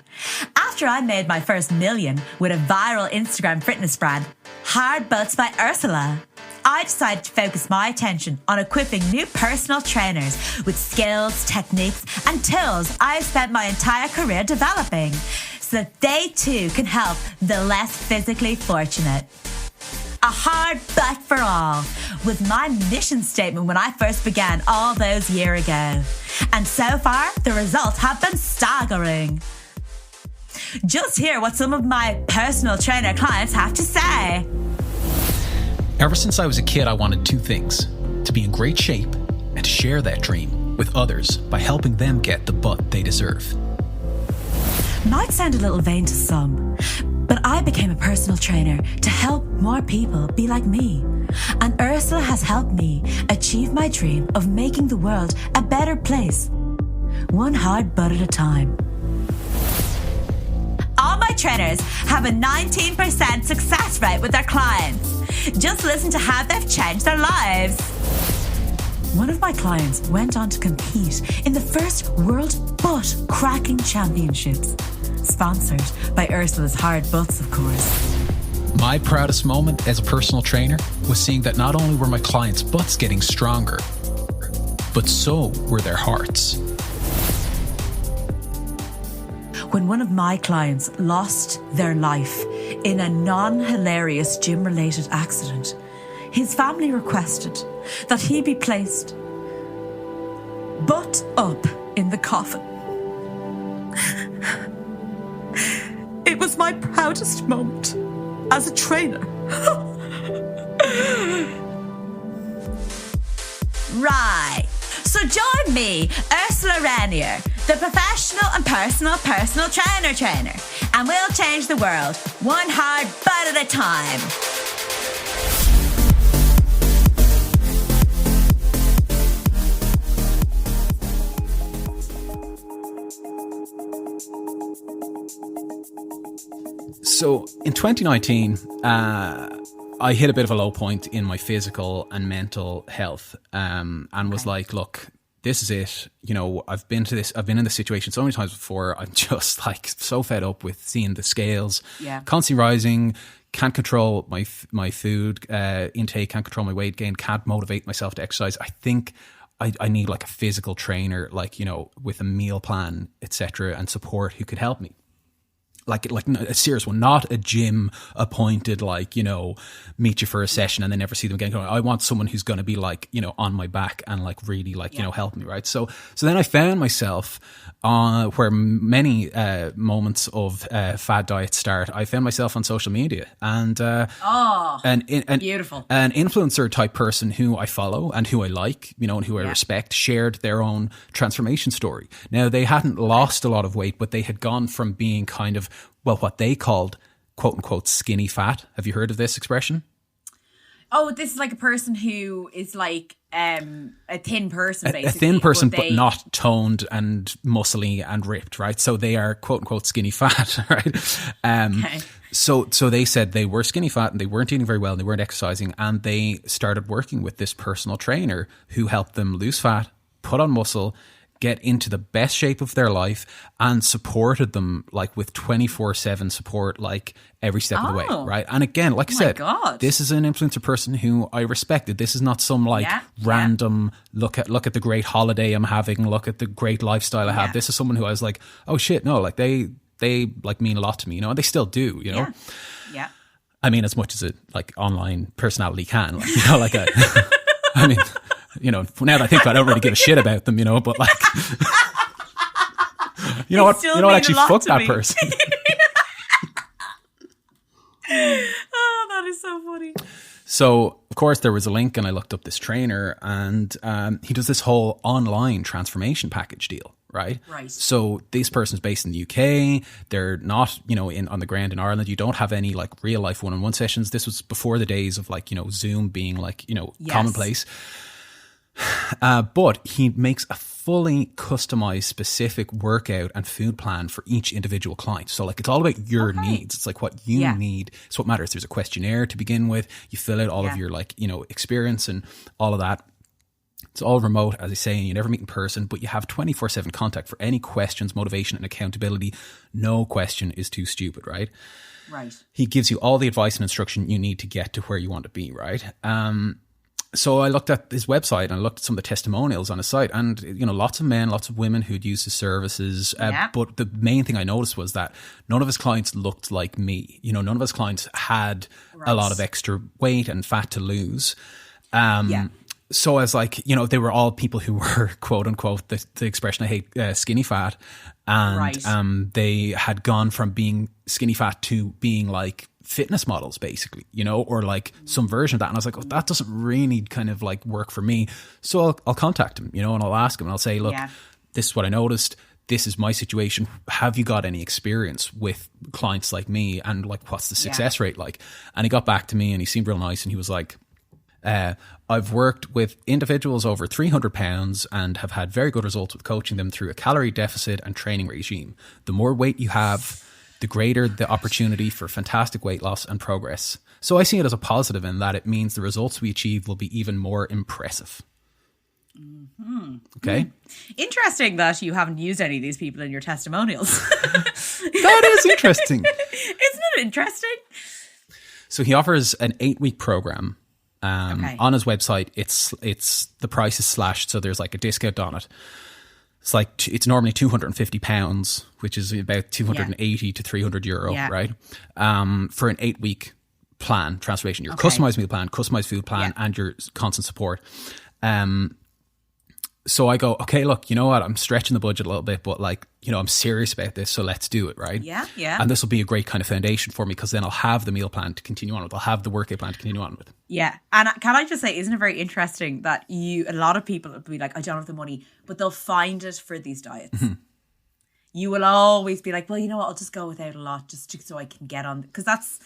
After I made my first million with a viral Instagram fitness brand, Hard Butts by Ursula, I decided to focus my attention on equipping new personal trainers with skills, techniques, and tools I've spent my entire career developing so that they too can help the less physically fortunate. A hard butt for all was my mission statement when I first began all those years ago. And so far, the results have been staggering. Just hear what some of my personal trainer clients have to say. Ever since I was a kid, I wanted 2 things: to be in great shape and to share that dream with others by helping them get the butt they deserve. Might sound a little vain to some, but I became a personal trainer to help more people be like me. And Ursula has helped me achieve my dream of making the world a better place, one hard butt at a time. All my trainers have a 19% success rate with their clients. Just listen to how they've changed their lives. One of my clients went on to compete in the first World Butt Cracking Championships, sponsored by Ursula's Hard Butts, of course. My proudest moment as a personal trainer was seeing that not only were my clients' butts getting stronger, but so were their hearts. When one of my clients lost their life in a non-hilarious gym-related accident, his family requested that he be placed butt up in the coffin. It was my proudest moment as a trainer. Right. So join me, Ursula Rainier, the professional and personal trainer, and we'll change the world one hard butt at a time. So in 2019, I hit a bit of a low point in my physical and mental health, and was like, look, this is it. I've been in this situation so many times before. I'm just like so fed up with seeing the scales constantly rising. Can't control my food intake. Can't control my weight gain. Can't motivate myself to exercise. I think I need like a physical trainer, like, with a meal plan, etc., and support who could help me. Like a serious one, not a gym appointed, like, meet you for a session and then never see them again. I want someone who's going to be like, on my back and like really like, help me. Right. So then I found myself where many moments of fad diet start. I found myself on social media and Beautiful. An influencer type person who I follow and who I like, and who I respect, shared their own transformation story. Now, they hadn't lost a lot of weight, but they had gone from being kind of, well, what they called, quote unquote, skinny fat. Have you heard of this expression? Oh, this is like a person who is like a thin person, basically. A thin person, but not toned and muscly and ripped, right? So they are, quote unquote, skinny fat, right? Okay. So they said they were skinny fat and they weren't eating very well and they weren't exercising, and they started working with this personal trainer who helped them lose fat, put on muscle, get into the best shape of their life, and supported them like with 24/7 support, like every step of the way, right? And again, like I said, this is an influencer person who I respected. This is not some like random look at the great holiday I'm having, look at the great lifestyle I have. This is someone who I was like, oh shit, no, like they like mean a lot to me, you know, and they still do, you know. Yeah. I mean, as much as a like online personality can, like, you know, like a, I mean, you know, now that I think about it, I don't really give a shit about them, you know, but like, you know what, actually fuck that person. Oh, that is so funny. So, of course, there was a link and I looked up this trainer, and he does this whole online transformation package deal, right? Right. So this person's based in the UK. They're not, you know, on the ground in Ireland. You don't have any like real life one-on-one sessions. This was before the days of like, you know, Zoom being like, you know, commonplace. But he makes a fully customized specific workout and food plan for each individual client. So like, it's all about your needs. It's like what you need. It's what matters. There's a questionnaire to begin with. You fill out all of your like, you know, experience and all of that. It's all remote, as I say, and you never meet in person, but you have 24/7 contact for any questions, motivation and accountability. No question is too stupid, right? Right. He gives you all the advice and instruction you need to get to where you want to be, right? So I looked at his website and I looked at some of the testimonials on his site, and, you know, lots of men, lots of women who'd used his services. But the main thing I noticed was that none of his clients looked like me. You know, none of his clients had a lot of extra weight and fat to lose. So I was like, you know, they were all people who were, quote unquote, the expression I hate, skinny fat. And they had gone from being skinny fat to being like fitness models, basically, you know, or like some version of that. And I was like, oh, that doesn't really kind of like work for me. So I'll contact him, you know, and I'll ask him and I'll say, look, this is what I noticed. This is my situation. Have you got any experience with clients like me? And like, what's the success rate like? And he got back to me and he seemed real nice. And he was like, I've worked with individuals over 300 pounds and have had very good results with coaching them through a calorie deficit and training regime. The more weight you have, the greater the opportunity for fantastic weight loss and progress. So I see it as a positive in that it means the results we achieve will be even more impressive. Mm-hmm. Okay. Interesting that you haven't used any of these people in your testimonials. That is interesting. Isn't it interesting? So he offers an 8-week program. On his website, it's the price is slashed, so there's like a discount on it. It's like it's normally £250, which is about 280 to €300, right? For an 8-week plan, transformation, your customized meal plan, customized food plan, and your constant support. So I go, okay, look, you know what? I'm stretching the budget a little bit, but like, you know, I'm serious about this, so let's do it, right? Yeah. And this will be a great kind of foundation for me, because then I'll have the meal plan to continue on with. I'll have the workout plan to continue on with. Yeah. And can I just say, isn't it very interesting that a lot of people will be like, I don't have the money, but they'll find it for these diets. Mm-hmm. You will always be like, well, you know what? I'll just go without a lot just so I can get on. Because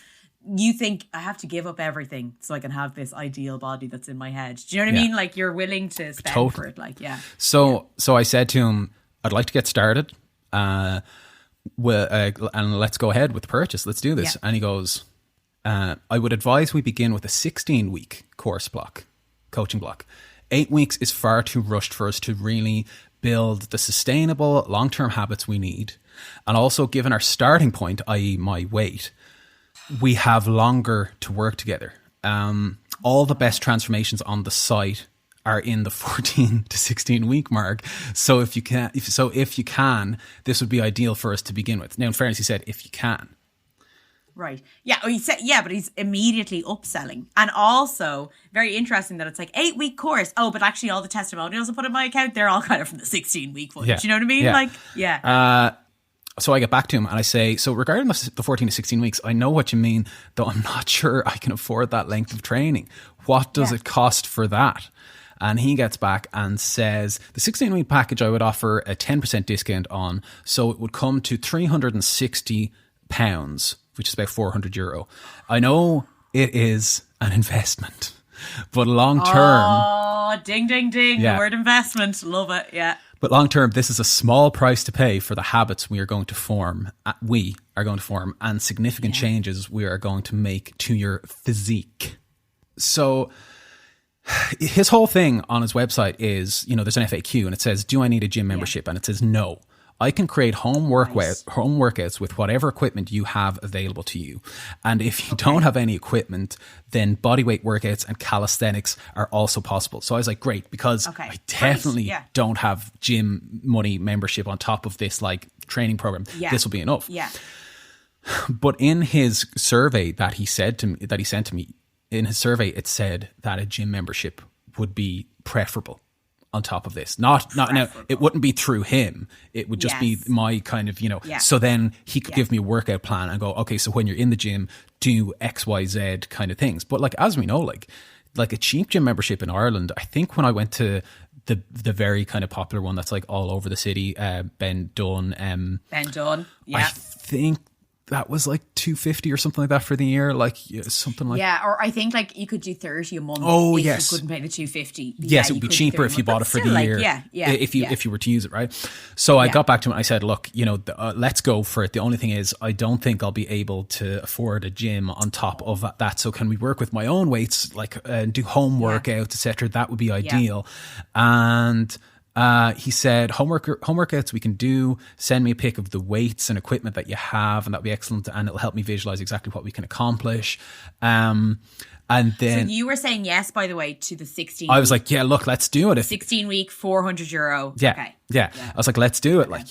you think I have to give up everything so I can have this ideal body that's in my head. Do you know what I mean? Like, you're willing to spend for it. Like, So I said to him, I'd like to get started. And let's go ahead with the purchase. Let's do this. Yeah. And he goes, I would advise we begin with a 16-week coaching block. 8 weeks is far too rushed for us to really build the sustainable long-term habits we need. And also, given our starting point, i.e. my weight, we have longer to work together. All the best transformations on the site are in the 14 to 16 week mark. So if you can, this would be ideal for us to begin with. Now, in fairness, he said, if you can. Right. Yeah. He said, but he's immediately upselling. And also, very interesting that it's like 8-week course. Oh, but actually all the testimonials I put in my account, they're all kind of from the 16-week one. Yeah. Do you know what I mean? Yeah. So I get back to him and I say, so regarding the 14 to 16 weeks, I know what you mean, though I'm not sure I can afford that length of training. What does it cost for that? And he gets back and says, the 16-week package I would offer a 10% discount on, so it would come to £360, which is about €400. I know it is an investment, but long term... Oh, ding, ding, ding. The word investment. Love it. Yeah. But long term, this is a small price to pay for the habits we are going to form. And significant changes we are going to make to your physique. So his whole thing on his website is, there's an FAQ and it says, do I need a gym membership? And it says no. I can create home workouts with whatever equipment you have available to you. And if you don't have any equipment, then bodyweight workouts and calisthenics are also possible. So I was like, great, because I definitely don't have gym money membership on top of this like training program. Yeah. This will be enough. Yeah. But in his survey that he sent to me, in his survey, it said that a gym membership would be preferable on top of this. Not now, it wouldn't be through him. It would just be my kind of, so then he could give me a workout plan and go, okay, so when you're in the gym, do X, Y, Z kind of things. But like, as we know, like a cheap gym membership in Ireland, I think when I went to the very kind of popular one that's like all over the city, Ben Dunn. Yeah. I think that was like $250 or something like that for the year, like something like. Yeah, or I think like you could do 30 a month. Oh, if yes. You couldn't pay the $250. Yes, it would be cheaper if you bought it for the year. If you were to use it, right? So I got back to him and I said, look, let's go for it. The only thing is, I don't think I'll be able to afford a gym on top of that. So can we work with my own weights, like do home workouts, etc.? That would be ideal. And he said, home workouts we can do. Send me a pic of the weights and equipment that you have, and that'll be excellent. And it'll help me visualize exactly what we can accomplish. And then, so you were saying yes, by the way, to the 16. I was like, yeah, look, let's do it. 16-week, €400. Yeah, okay. Yeah. I was like, let's do it. Like,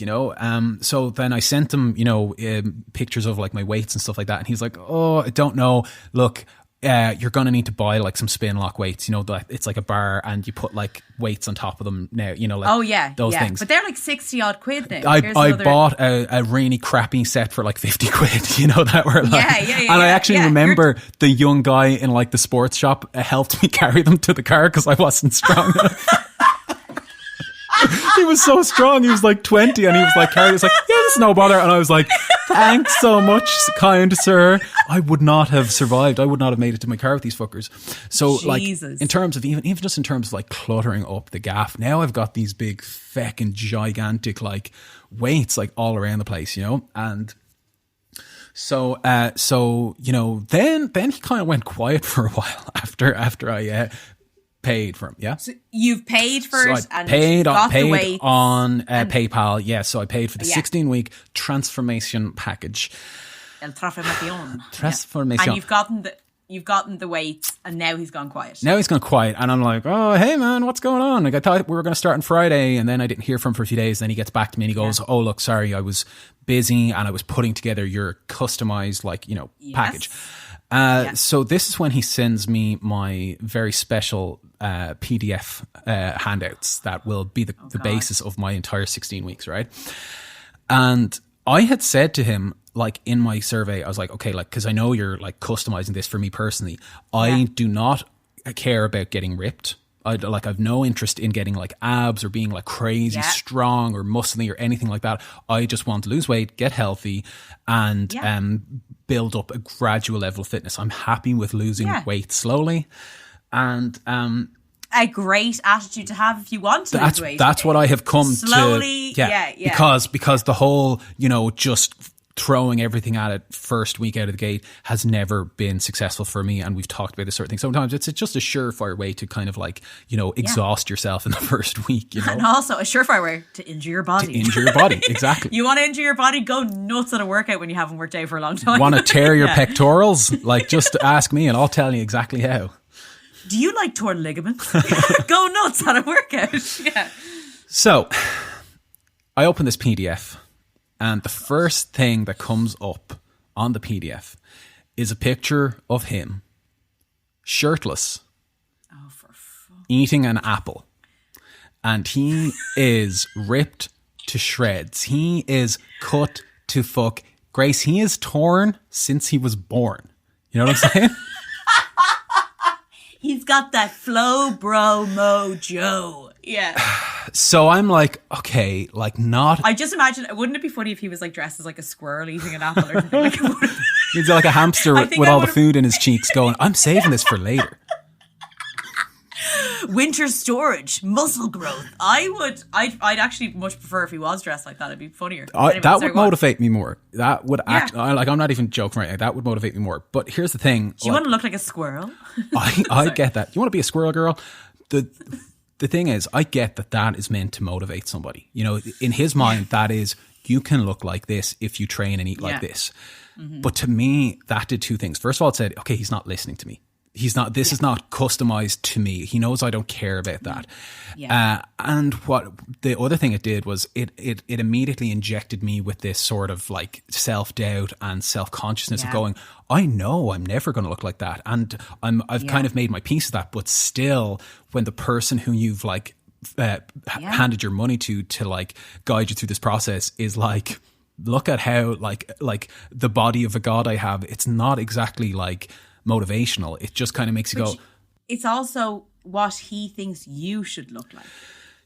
so then I sent him, pictures of like my weights and stuff like that. And he's like, oh, I don't know. Look, you're going to need to buy like some spin lock weights, it's like a bar and you put like weights on top of them now, like those things. But they're like 60 odd quid now. I bought a really crappy set for like 50 quid, that were like, and I actually remember the young guy in like the sports shop helped me carry them to the car because I wasn't strong enough. He was so strong. He was like 20 and he was like carrying. He was like, yeah, it's no bother. And I was like, thanks so much, kind sir. I would not have survived. I would not have made it to my car with these fuckers. So Jesus. Like in terms of even just in terms of like cluttering up the gaff, now I've got these big feckin' gigantic like weights like all around the place, and so then he kind of went quiet for a while after I paid for him, yeah. So you've paid first, so I and paid got the weights on PayPal. Yeah, so I paid for the 16-week transformation package. El transformación. Transformation. And you've gotten the weights, and now he's gone quiet. Now he's gone quiet, and I'm like, oh, hey man, what's going on? Like I thought we were going to start on Friday, and then I didn't hear from him for a few days. Then he gets back to me and he goes, oh look, sorry, I was busy and I was putting together your customized package. So this is when he sends me my very special PDF handouts that will be the basis of my entire 16 weeks, right? And I had said to him, like in my survey, I was like, okay, like, because I know you're like customizing this for me personally. I do not care about getting ripped. I've no interest in getting like abs or being like crazy strong or muscly or anything like that. I just want to lose weight, get healthy, and build up a gradual level of fitness. I'm happy with losing weight slowly, and a great attitude to have if you want to lose weight. That's what I have come slowly, to. Because the whole just throwing everything at it first week out of the gate has never been successful for me, and we've talked about this sort of thing. Sometimes it's just a surefire way to kind of like exhaust yourself in the first week, and also a surefire way to injure your body. Exactly. You want to injure your body? Go nuts at a workout when you haven't worked out for a long time. Want to tear your pectorals? Like just ask me and I'll tell you exactly how. Do you like torn ligaments? Go nuts at a workout. Yeah. So I open this PDF. And the first thing that comes up on the PDF is a picture of him, shirtless, eating an apple. And he is ripped to shreds. He is cut to fuck. Grace, he is torn since he was born. You know what I'm saying? He's got that flow bro mojo. Yeah. So I'm like, okay, like not. I just imagine, wouldn't it be funny if he was like dressed as like a squirrel eating an apple or something? He's like a hamster with all the food in his cheeks going, I'm saving this for later. Winter storage, muscle growth. I'd actually much prefer if he was dressed like that. It'd be funnier. Anyway, that sorry, would motivate me more. That would I'm not even joking right now. That would motivate me more. But here's the thing. Do you want to look like a squirrel? I get that. You want to be a squirrel girl? The thing is, I get that is meant to motivate somebody. You know, in his mind, that is, you can look like this if you train and eat like this. Mm-hmm. But to me, that did two things. First of all, it said, okay, he's not listening to me. This is not customized to me. He knows I don't care about that. Yeah. And what the other thing it did was it immediately injected me with this sort of like self-doubt and self-consciousness of going, I know I'm never going to look like that. And I've kind of made my peace of that. But still, when the person who you've like handed your money to like guide you through this process is like, look at how like the body of a god I have. It's not exactly like motivational. It just kind of makes you go. It's also what he thinks you should look like.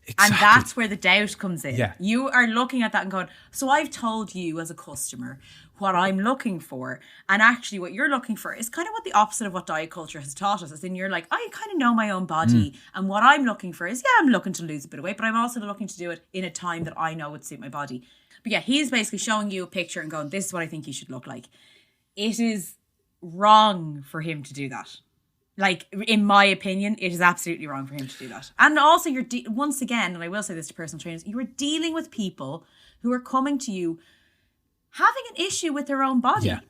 Exactly. And that's where the doubt comes in. Yeah. You are looking at that and going, so I've told you as a customer what I'm looking for. And actually what you're looking for is kind of what the opposite of what diet culture has taught us. Is in you're like, I kind of know my own body. And what I'm looking for is, I'm looking to lose a bit of weight, but I'm also looking to do it in a time that I know would suit my body. But yeah, he's basically showing you a picture and going, this is what I think you should look like. It is wrong for him to do that. Like, in my opinion, it is absolutely wrong for him to do that. And also, you're once again, and I will say this to personal trainers, you are dealing with people who are coming to you having an issue with their own body. Yeah.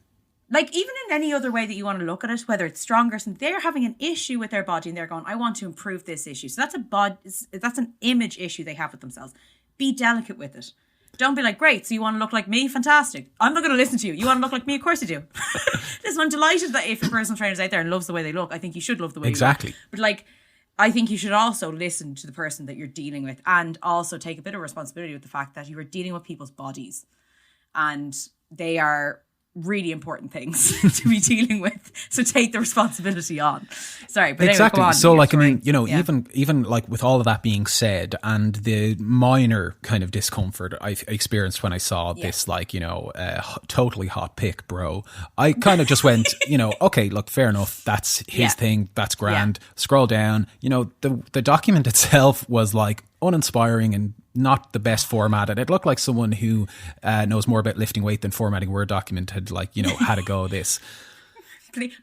Like, even in any other way that you want to look at it, whether it's stronger, so they're having an issue with their body and they're going, I want to improve this issue. So that's an image issue they have with themselves. Be delicate with it. Don't be like, great, so you want to look like me? Fantastic. I'm not going to listen to you. You want to look like me? Of course you do. Listen, I'm delighted that if your personal trainer's out there and loves the way they look, I think you should love the way you look. But like, I think you should also listen to the person that you're dealing with and also take a bit of responsibility with the fact that you are dealing with people's bodies. And they are really important things to be dealing with. So take the responsibility on. Sorry, but exactly. Anyway, so like, I mean, you know, even like with all of that being said and the minor kind of discomfort I experienced when I saw this, like, you know, totally hot pic, bro, I kind of just went, you know, okay, look, fair enough. That's his thing. That's grand. Scroll down. You know, the document itself was like uninspiring and not the best formatted. It looked like someone who knows more about lifting weight than formatting a Word document had, like, you know, had a go at this.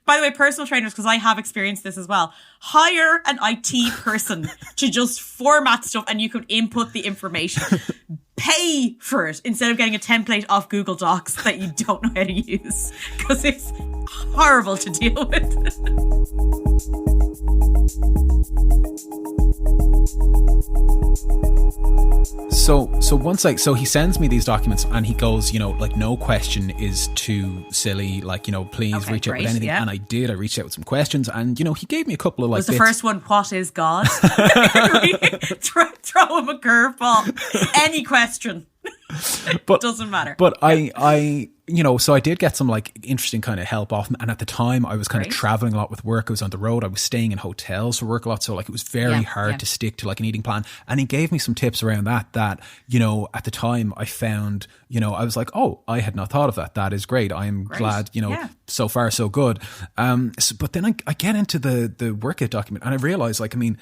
By the way, personal trainers, because I have experienced this as well, hire an IT person to just format stuff and you could input the information. Pay for it instead of getting a template off Google Docs that you don't know how to use, because it's horrible to deal with. So he sends me these documents and he goes, you know, like, no question is too silly, like, you know, please reach out with anything. And I reached out with some questions and, you know, he gave me a couple of like was the first one, what is God? Throw him a curveball. Any question. But doesn't matter. But I you know, so I did get some like interesting kind of help off him. And at the time I was kind of traveling a lot with work. I was on the road. I was staying in hotels for work a lot. So like it was very hard to stick to like an eating plan. And he gave me some tips around that, you know, at the time I found, you know, I was like, oh, I had not thought of that. That is great. I am glad, you know, so far so good. But then I get into the workout document and I realized, like, I mean,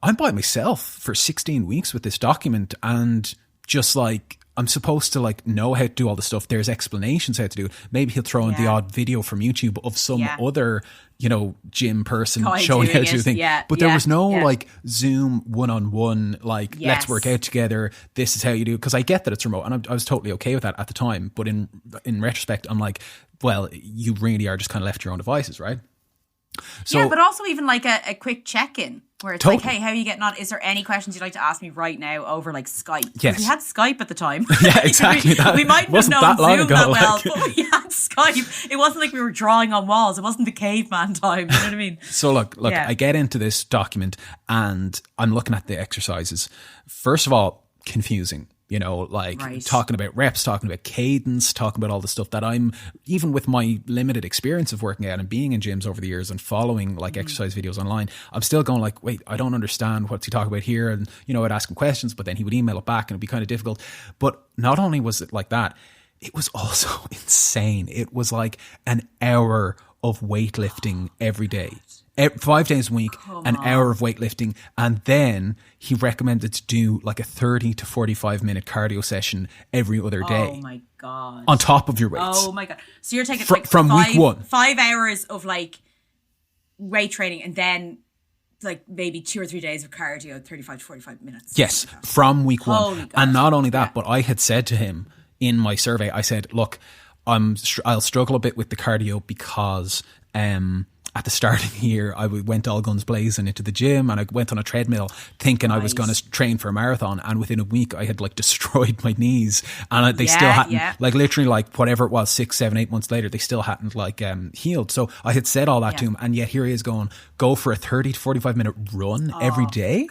I'm by myself for 16 weeks with this document and just like, I'm supposed to like know how to do all the stuff. There's explanations how to do it. Maybe he'll throw in the odd video from YouTube of some other, you know, gym person showing how to do things. But there was no like Zoom one-on-one, like, let's work out together. This is how you do it. Because I get that it's remote and I was totally okay with that at the time. But in retrospect, I'm like, well, you really are just kind of left to your own devices, right? So, but also even like a quick check-in where it's like, hey, how are you getting on? Is there any questions you'd like to ask me right now over like Skype? Yes. We had Skype at the time. Yeah, exactly. we mightn't have known Zoom that well, but we had Skype. It wasn't like we were drawing on walls. It wasn't the caveman time. You know what I mean? So look, I get into this document and I'm looking at the exercises. First of all, confusing. You know, like talking about reps, talking about cadence, talking about all the stuff that I'm, even with my limited experience of working out and being in gyms over the years and following like exercise videos online, I'm still going like, wait, I don't understand what's he talking about here. And, you know, I'd ask him questions, but then he would email it back and it'd be kind of difficult. But not only was it like that, it was also insane. It was like an hour of weightlifting every day. 5 days a week, an hour of weightlifting. And then he recommended to do like a 30 to 45 minute cardio session every other day. Oh my God. On top of your weights. Oh my God. So you're taking from week 1. 5 hours of like weight training and then like maybe 2 or 3 days of cardio, 35 to 45 minutes. Yes, from week 1. Holy God. And not only that, but I had said to him in my survey, I said, look, I'll struggle a bit with the cardio because at the start of the year, I went all guns blazing into the gym and I went on a treadmill thinking I was going to train for a marathon. And within a week, I had like destroyed my knees and they still hadn't, like literally like whatever it was, 6, 7, 8 months later, they still hadn't like healed. So I had said all that to him. And yet here he is going, go for a 30 to 45 minute run every day.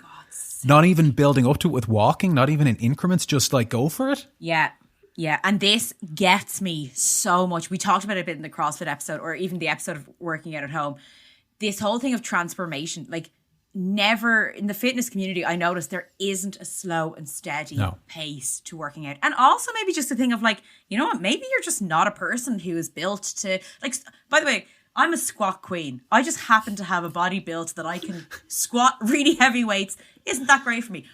Not even building up to it with walking, not even in increments, just like go for it. Yeah. Yeah, and this gets me so much. We talked about it a bit in the CrossFit episode or even the episode of working out at home. This whole thing of transformation, like never in the fitness community, I noticed there isn't a slow and steady pace to working out. And also maybe just a thing of like, you know what, maybe you're just not a person who is built to, like, by the way, I'm a squat queen. I just happen to have a body built that I can squat really heavy weights. Isn't that great for me?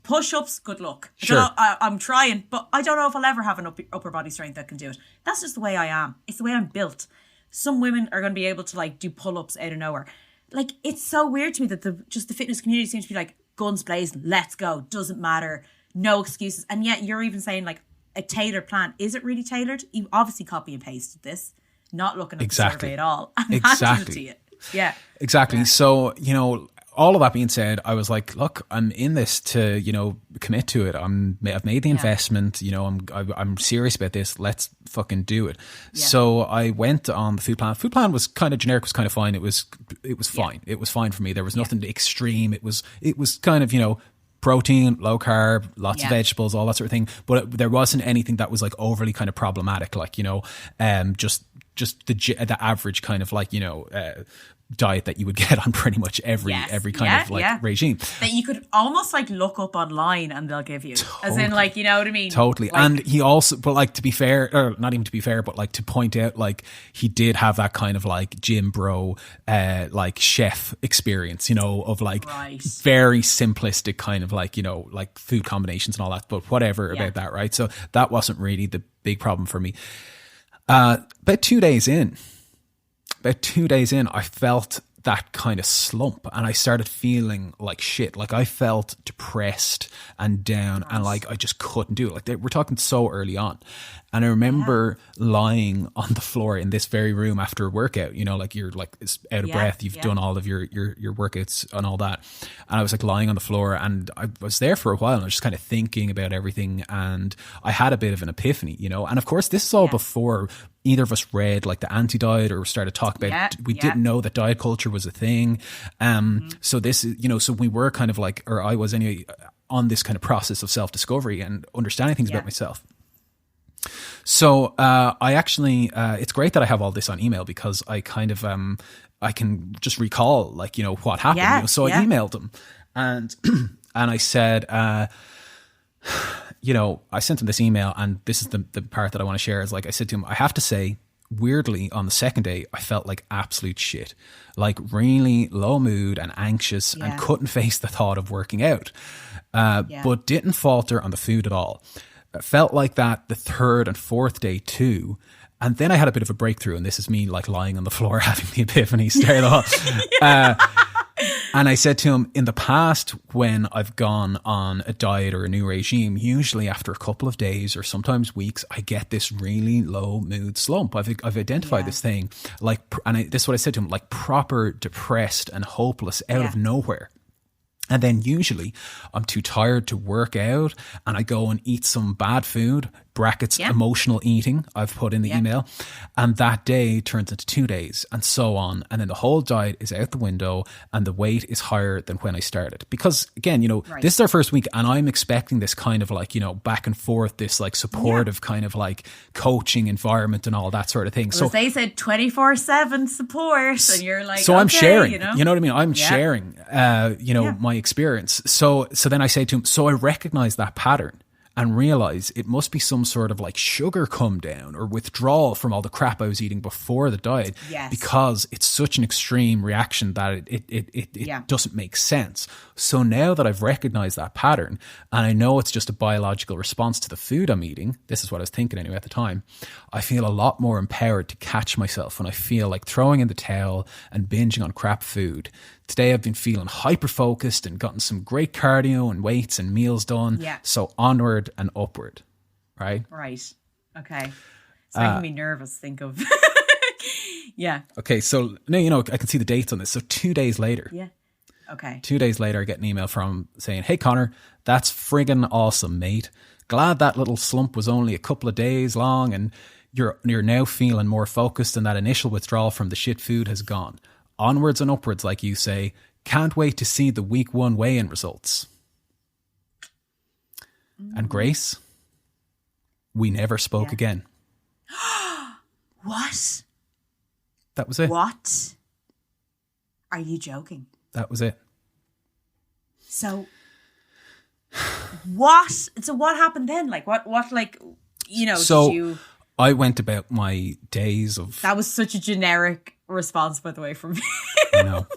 Push-ups, good luck. Sure. I'm trying, but I don't know if I'll ever have an upper body strength that can do it. That's just the way I am. It's the way I'm built. Some women are going to be able to like do pull-ups out of nowhere. Like, it's so weird to me that the fitness community seems to be like, guns blazing, let's go, doesn't matter, no excuses. And yet you're even saying like a tailored plan. Is it really tailored? You obviously copy and pasted this, not looking at the survey at all. And handed it to you. Yeah. Exactly. Yeah. So, you know, all of that being said, I was like, look, I'm in this to, you know, commit to it. I've made the investment, you know, I'm serious about this. Let's fucking do it. Yeah. So I went on the food plan. Food plan was kind of generic, was kind of fine. It was fine. It was fine for me. There was nothing extreme. It was kind of, you know, protein, low carb, lots of vegetables, all that sort of thing. But there wasn't anything that was like overly kind of problematic, like, you know, just the average kind of like, you know, diet that you would get on pretty much every kind of like regime that you could almost like look up online and they'll give you as in like, you know what I mean? Totally. Like, and he also, but like to be fair, or not even to be fair, but like to point out, like he did have that kind of like gym bro, like chef experience, you know, of like very simplistic kind of like, you know, like food combinations and all that, but whatever about that, right? So that wasn't really the big problem for me. About 2 days in, I felt that kind of slump and I started feeling like shit. Like I felt depressed and down and like I just couldn't do it. Like we're talking so early on. And I remember lying on the floor in this very room after a workout, you know, like you're like out of breath. You've done all of your workouts and all that. And I was like lying on the floor and I was there for a while and I was just kind of thinking about everything. And I had a bit of an epiphany, you know, and of course this is all before either of us read like the anti-diet or started talking about we didn't know that diet culture was a thing. So this is, you know, so we were kind of like, or I was anyway, on this kind of process of self-discovery and understanding things about myself. So I actually, it's great that I have all this on email because I kind of, I can just recall like, you know, what happened. You know? So I emailed him and I said, you know, I sent him this email and this is the part that I want to share is like, I said to him, I have to say, weirdly, on the second day, I felt like absolute shit, like really low mood and anxious and couldn't face the thought of working out, but didn't falter on the food at all. It felt like that the third and fourth day too. And then I had a bit of a breakthrough and this is me like lying on the floor having the epiphany straight off. And I said to him, in the past, when I've gone on a diet or a new regime, usually after a couple of days or sometimes weeks, I get this really low mood slump. I've identified this thing like, and this is what I said to him, like proper depressed and hopeless out of nowhere. And then usually I'm too tired to work out and I go and eat some bad food, brackets emotional eating, I've put in the email. And that day turns into 2 days and so on. And then the whole diet is out the window and the weight is higher than when I started. Because again, you know, this is our first week and I'm expecting this kind of like, you know, back and forth, this like supportive kind of like coaching environment and all that sort of thing. Well, so they said 24/7 support and you're like, so okay, I'm sharing, you know what I mean? I'm sharing, you know, my experience. So then I say to him, so I recognize that pattern. and realize it must be some sort of like sugar come down or withdrawal from all the crap I was eating before the diet, Yes. because it's such an extreme reaction that it Yeah. doesn't make sense. So now that I've recognized that pattern, and I know it's just a biological response to the food I'm eating, this is what I was thinking anyway at the time, I feel a lot more empowered to catch myself when I feel like throwing in the towel and binging on crap food. Today I've been feeling hyper focused and gotten some great cardio and weights and meals done. Yeah. So onward and upward, right? Right. Okay. It's making me nervous. Think of. Yeah. Okay, so now you know I can see the dates on this. So 2 days later, Yeah. Okay. 2 days later, I get an email from saying, "Hey Connor, that's friggin' awesome, mate. Glad that little slump was only a couple of days long, and you're now feeling more focused, and that initial withdrawal from the shit food has gone. Onwards and upwards, like you say. Can't wait to see the week 1 weigh-in results." And Grace, we never spoke again. What? That was it. What? Are you joking? That was it. So what? So what happened then? Like what like, you know, So did you... I went about my days of... That was such a generic response, by the way, from me. I know.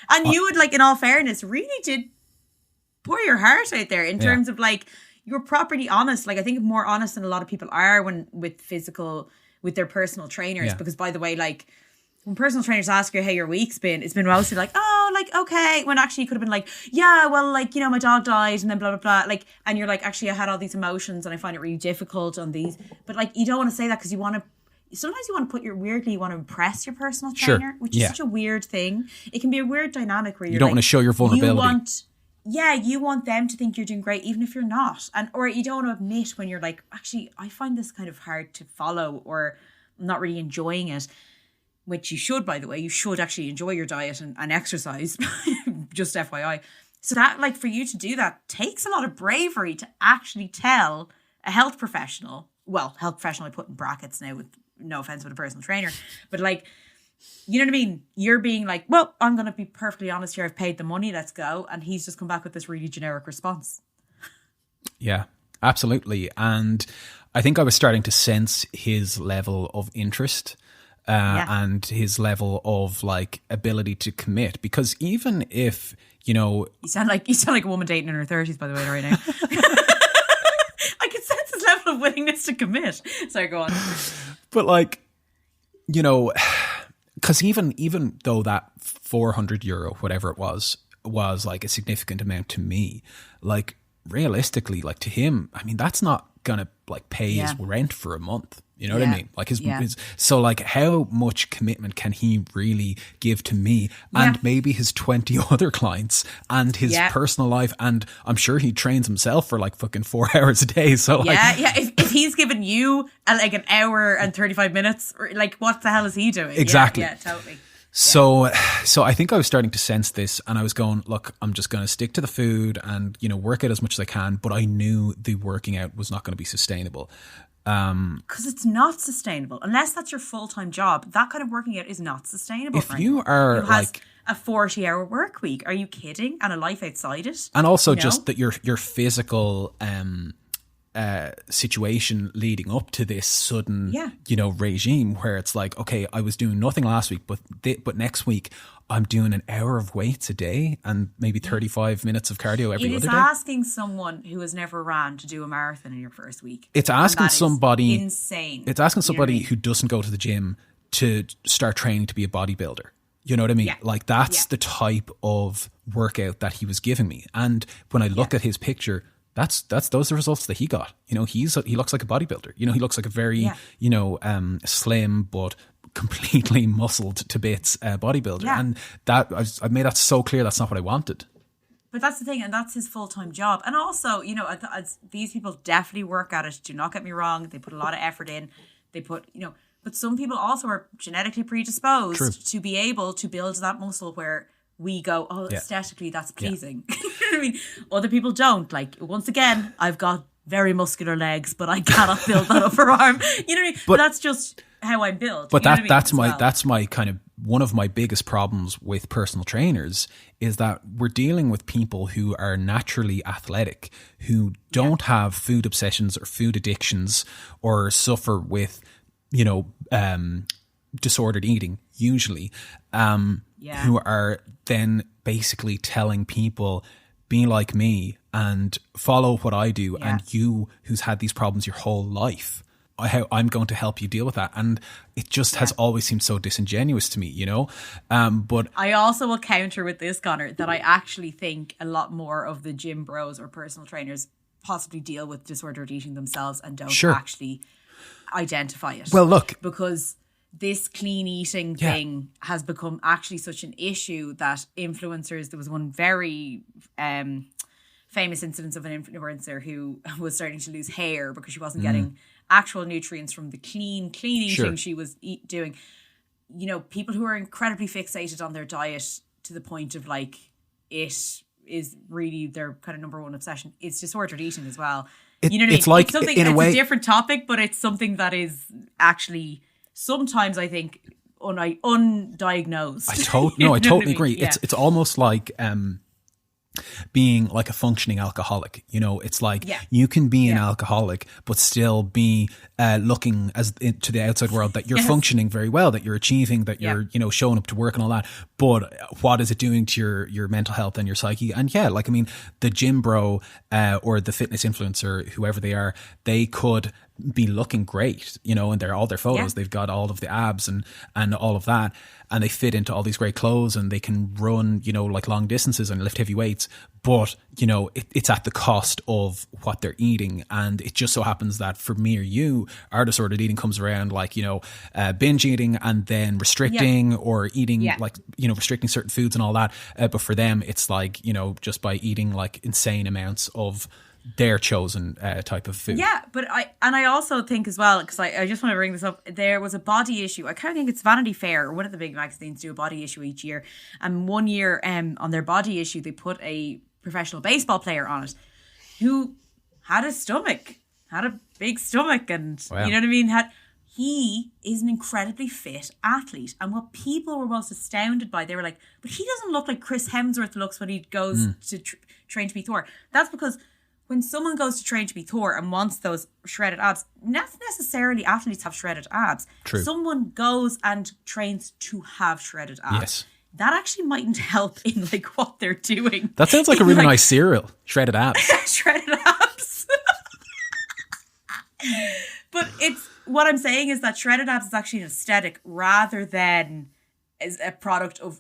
And you would, like, in all fairness, really did pour your heart out there in terms of, like, you were properly honest. Like, I think more honest than a lot of people are with their personal trainers. Yeah. Because, by the way, like, when personal trainers ask you how your week's been, it's been mostly like, oh, like, okay. When actually you could have been like, yeah, well, like, you know, my dog died and then blah, blah, blah. Like, and you're like, actually, I had all these emotions and I find it really difficult on these. But, like, you don't want to say that because you want to, sometimes you want to you want to impress your personal trainer, which is such a weird thing. It can be a weird dynamic where You don't want to show your vulnerability. You want them to think you're doing great, even if you're not. Or you don't want to admit when you're like, actually, I find this kind of hard to follow, or I'm not really enjoying it. Which you should, by the way. You should actually enjoy your diet and exercise. Just FYI. So that, like, for you to do that takes a lot of bravery to actually tell a health professional. Well, health professional I put in brackets now, with no offense with a personal trainer. But, like, you know what I mean? You're being like, well, I'm going to be perfectly honest here. I've paid the money. Let's go. And he's just come back with this really generic response. Yeah, absolutely. And I think I was starting to sense his level of interest and his level of, like, ability to commit. Because even if, you know... You sound like a woman dating in her 30s, by the way, right now. I can sense his level of willingness to commit. Sorry, go on. But, like, you know... Because even though that €400, whatever it was like a significant amount to me, like, realistically, like, to him, I mean, that's not gonna, like, pay his rent for a month. You know what I mean? Like, his so, like, how much commitment can he really give to me and maybe his 20 other clients and his personal life? And I'm sure he trains himself for, like, fucking 4 hours a day. So, like, If he's given you like an hour and 35 minutes, like, what the hell is he doing? Exactly. Yeah, totally. So I think I was starting to sense this, and I was going, look, I'm just going to stick to the food and, you know, work out as much as I can. But I knew the working out was not going to be sustainable. Because it's not sustainable unless that's your full-time job. That kind of working out is not sustainable. If you are like a 40-hour work week, are you kidding? And a life outside it, and also just that your physical situation leading up to this sudden you know, regime where it's like, okay, I was doing nothing last week, but next week I'm doing an hour of weights a day and maybe 35 minutes of cardio every other day. It is asking someone who has never ran to do a marathon in your first week. It's asking somebody insane. It's asking somebody who doesn't go to the gym to start training to be a bodybuilder. You know what I mean? Like, that's the type of workout that he was giving me. And when I look at his picture, those are the results that he got. You know, he looks like a bodybuilder. You know, he looks like a very, you know, slim but completely muscled to bits bodybuilder. And that I made that so clear that's not what I wanted. But that's the thing, and that's his full-time job. And also, you know, these people definitely work at it. Do not get me wrong. They put a lot of effort in. They put, you know, but some people also are genetically predisposed to be able to build that muscle where we go, oh, aesthetically, that's pleasing. You know what I mean? Other people don't. Like, once again, I've got very muscular legs, but I cannot build that upper arm. You know what I mean? But that's just how I'm built. But you know that's my kind of one of my biggest problems with personal trainers is that we're dealing with people who are naturally athletic, who don't have food obsessions or food addictions or suffer with, disordered eating usually, who are then basically telling people, be like me and follow what I do. And you who's had these problems your whole life, I'm going to help you deal with that. And it just has always seemed so disingenuous to me, but I also will counter with this, Connor, that I actually think a lot more of the gym bros or personal trainers possibly deal with disordered eating themselves and don't actually identify it. Well, look, because this clean eating thing has become actually such an issue that influencers, there was one very famous incident of an influencer who was starting to lose hair because she wasn't getting actual nutrients from the clean eating she was doing. People who are incredibly fixated on their diet to the point of like, it is really their kind of number one obsession. It's disordered eating as well. You know what I mean? It's like, it's something, in a way, a different topic, but it's something that is actually sometimes, I think, undiagnosed. I totally agree. Yeah. It's almost like being like a functioning alcoholic. It's like you can be an alcoholic but still be looking to the outside world that you're functioning very well, that you're achieving, that you're showing up to work and all that. But what is it doing to your mental health and your psyche? And the gym bro or the fitness influencer, whoever they are, they could be looking great, and all their photos, they've got all of the abs and all of that, and they fit into all these great clothes, and they can run, like long distances and lift heavy weights, but it's at the cost of what they're eating. And it just so happens that for me or you, our disordered eating comes around like, binge eating and then restricting or eating restricting certain foods and all that, but for them it's like, just by eating like insane amounts of their chosen type of food. Yeah, but I also think as well, because I just want to bring this up, there was a body issue. I kind of think it's Vanity Fair, or one of the big magazines do a body issue each year. And one year on their body issue, they put a professional baseball player on it who had a big stomach and, you know what I mean? He is an incredibly fit athlete. And what people were most astounded by, they were like, but he doesn't look like Chris Hemsworth looks when he goes to train to be Thor. That's because when someone goes to train to be Thor and wants those shredded abs, not necessarily athletes have shredded abs. True. Someone goes and trains to have shredded abs. Yes. That actually mightn't help in like what they're doing. That sounds like a really nice cereal. Shredded abs. Shredded abs. But what I'm saying is that shredded abs is actually an aesthetic rather than as a product of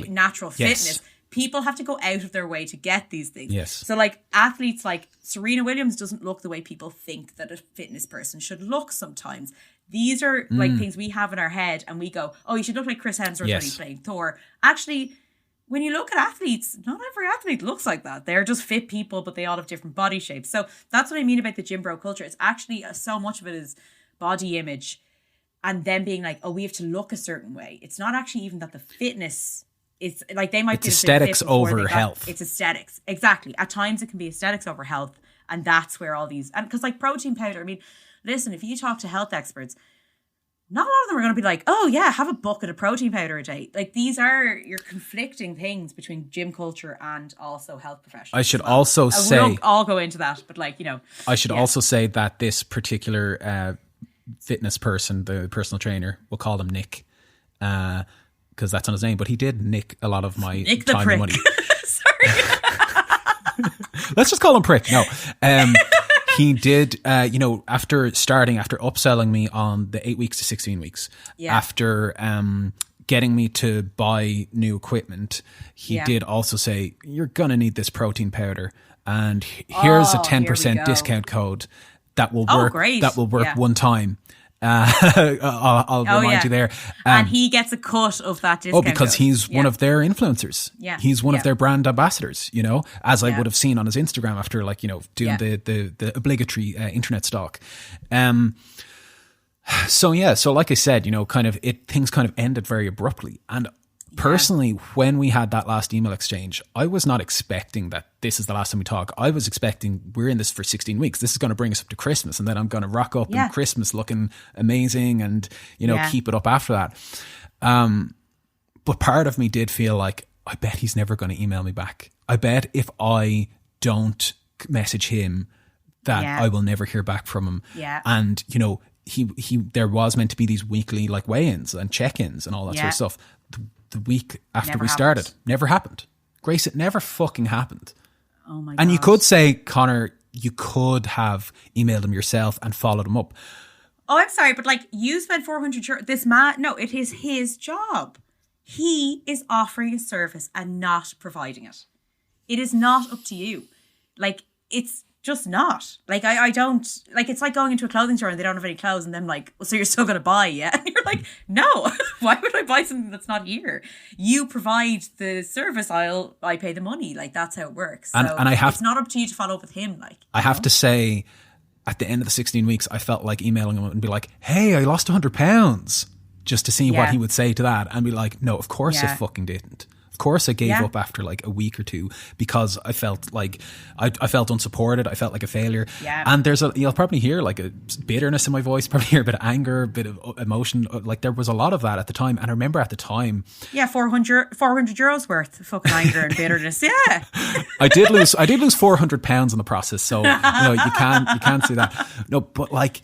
natural fitness. People have to go out of their way to get these things. Yes. So like athletes like Serena Williams doesn't look the way people think that a fitness person should look sometimes. These are like things we have in our head and we go, oh, you should look like Chris Hemsworth when he's playing Thor. Actually, when you look at athletes, not every athlete looks like that. They're just fit people, but they all have different body shapes. So that's what I mean about the gym bro culture. It's actually so much of it is body image and then being like, oh, we have to look a certain way. It's not actually even that the fitness... It's like they might it's be aesthetics over health. It's aesthetics. Exactly. At times it can be aesthetics over health. And that's where all these, and because like protein powder, I mean, listen, if you talk to health experts, not a lot of them are going to be like, oh yeah, have a bucket of protein powder a day. Like these are your conflicting things between gym culture and also health professionals. I should also say, we won't all go into that, but like, I should also say that this particular fitness person, the personal trainer, we'll call him Nick, because that's on his name, but he did nick a lot of my time and money. Sorry. Let's just call him Prick. No. He did, after upselling me on the 8 weeks to 16 weeks, after getting me to buy new equipment, he did also say, you're going to need this protein powder. And here's a 10% discount code that will work. Great. That will work one time. I'll remind you there. And he gets a cut of that discount. Because he's one of their influencers. Yeah. He's one of their brand ambassadors, as I would have seen on his Instagram after doing the obligatory internet stalk. So like I said, things kind of ended very abruptly. And personally, when we had that last email exchange, I was not expecting that this is the last time we talk. I was expecting we're in this for 16 weeks. This is going to bring us up to Christmas, and then I'm going to rock up in Christmas looking amazing and, keep it up after that. But part of me did feel like, I bet he's never going to email me back. I bet if I don't message him that I will never hear back from him. Yeah. And, you know, he there was meant to be these weekly like weigh-ins and check-ins and all that sort of stuff. The week after Never we started, never happened. Grace, it never fucking happened. Oh my god. And you could say, Connor, you could have emailed him yourself and followed him up. Oh, I'm sorry, but like you spent 400 euros. This man, no, it is his job. He is offering a service and not providing it. It is not up to you. Like, it's just not. Like, I don't, like, it's like going into a clothing store and they don't have any clothes and then like, well, so you're still going to buy, yeah? And you're like, no, why would I buy something that's not here? You provide the service, I pay the money. Like, that's how it works. So And I have, it's not up to you to follow up with him. Like, I have to say, at the end of the 16 weeks, I felt like emailing him and be like, hey, I lost £100, just to see what he would say to that, and be like, no, of course I fucking didn't. Of course I gave up after like a week or two because I felt like I felt unsupported. I felt like a failure. Yeah. And you'll probably hear like a bitterness in my voice, probably hear a bit of anger, a bit of emotion. Like there was a lot of that at the time. And I remember at the time. Yeah, 400 euros worth of fucking anger and bitterness. Yeah. I did lose £400 in the process. So, you know, you can't say that. No, but like,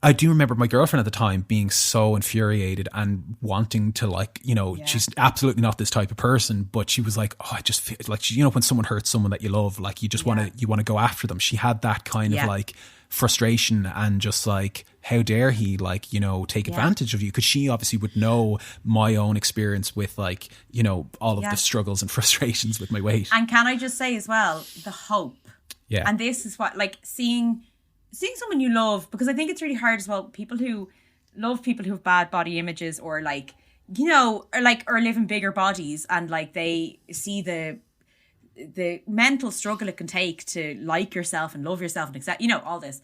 I do remember my girlfriend at the time being so infuriated and wanting to like, you know, she's absolutely not this type of person, but she was like, oh, I just feel like, you know, when someone hurts someone that you love, like you just want to go after them. She had that kind of like frustration and just like, how dare he like, you know, take advantage of you? Because she obviously would know my own experience with like, you know, all of the struggles and frustrations with my weight. And can I just say as well, the hope. Yeah. And this is what, like, seeing someone you love, because I think it's really hard as well, people who love people who have bad body images or like, you know, or live in bigger bodies and like they see the mental struggle it can take to like yourself and love yourself and accept, you know, all this.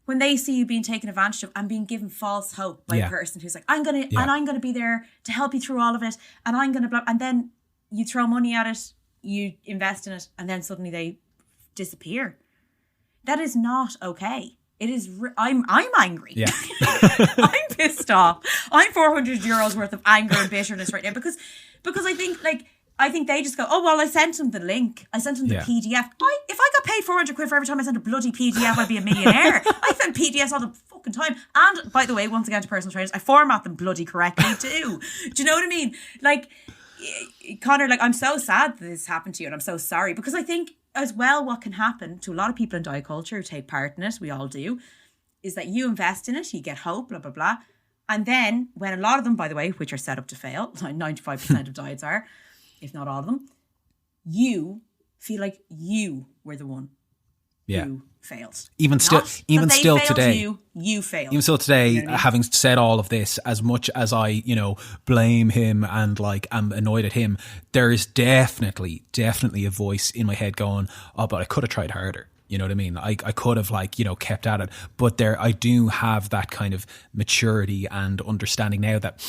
When they see you being taken advantage of and being given false hope by a person who's like, I'm gonna be there to help you through all of it, and I'm gonna blah, and then you throw money at it, you invest in it, and then suddenly they disappear. That is not okay. It is. I'm angry. Yeah. I'm pissed off. I'm 400 euros worth of anger and bitterness right now because I think they just go, oh well, I sent them the link. I sent them the PDF. If I got paid 400 quid for every time I sent a bloody PDF, I'd be a millionaire. I send PDFs all the fucking time. And by the way, once again to personal trainers, I format them bloody correctly too. Do you know what I mean? Like, Connor, like I'm so sad that this happened to you, and I'm so sorry because I think as well, what can happen to a lot of people in diet culture who take part in it, we all do, is that you invest in it, you get hope, blah, blah, blah. And then when a lot of them, by the way, which are set up to fail, like 95% of diets are, if not all of them, you feel like you were the one who failed. Even still today, you failed. Even still today, You know what I mean? having said all of this, as much as I, you know, blame him and like I'm annoyed at him, there is definitely a voice in my head going, oh, but I could have tried harder. You know what I mean? I could have like, you know, kept at it, but I do have that kind of maturity and understanding now that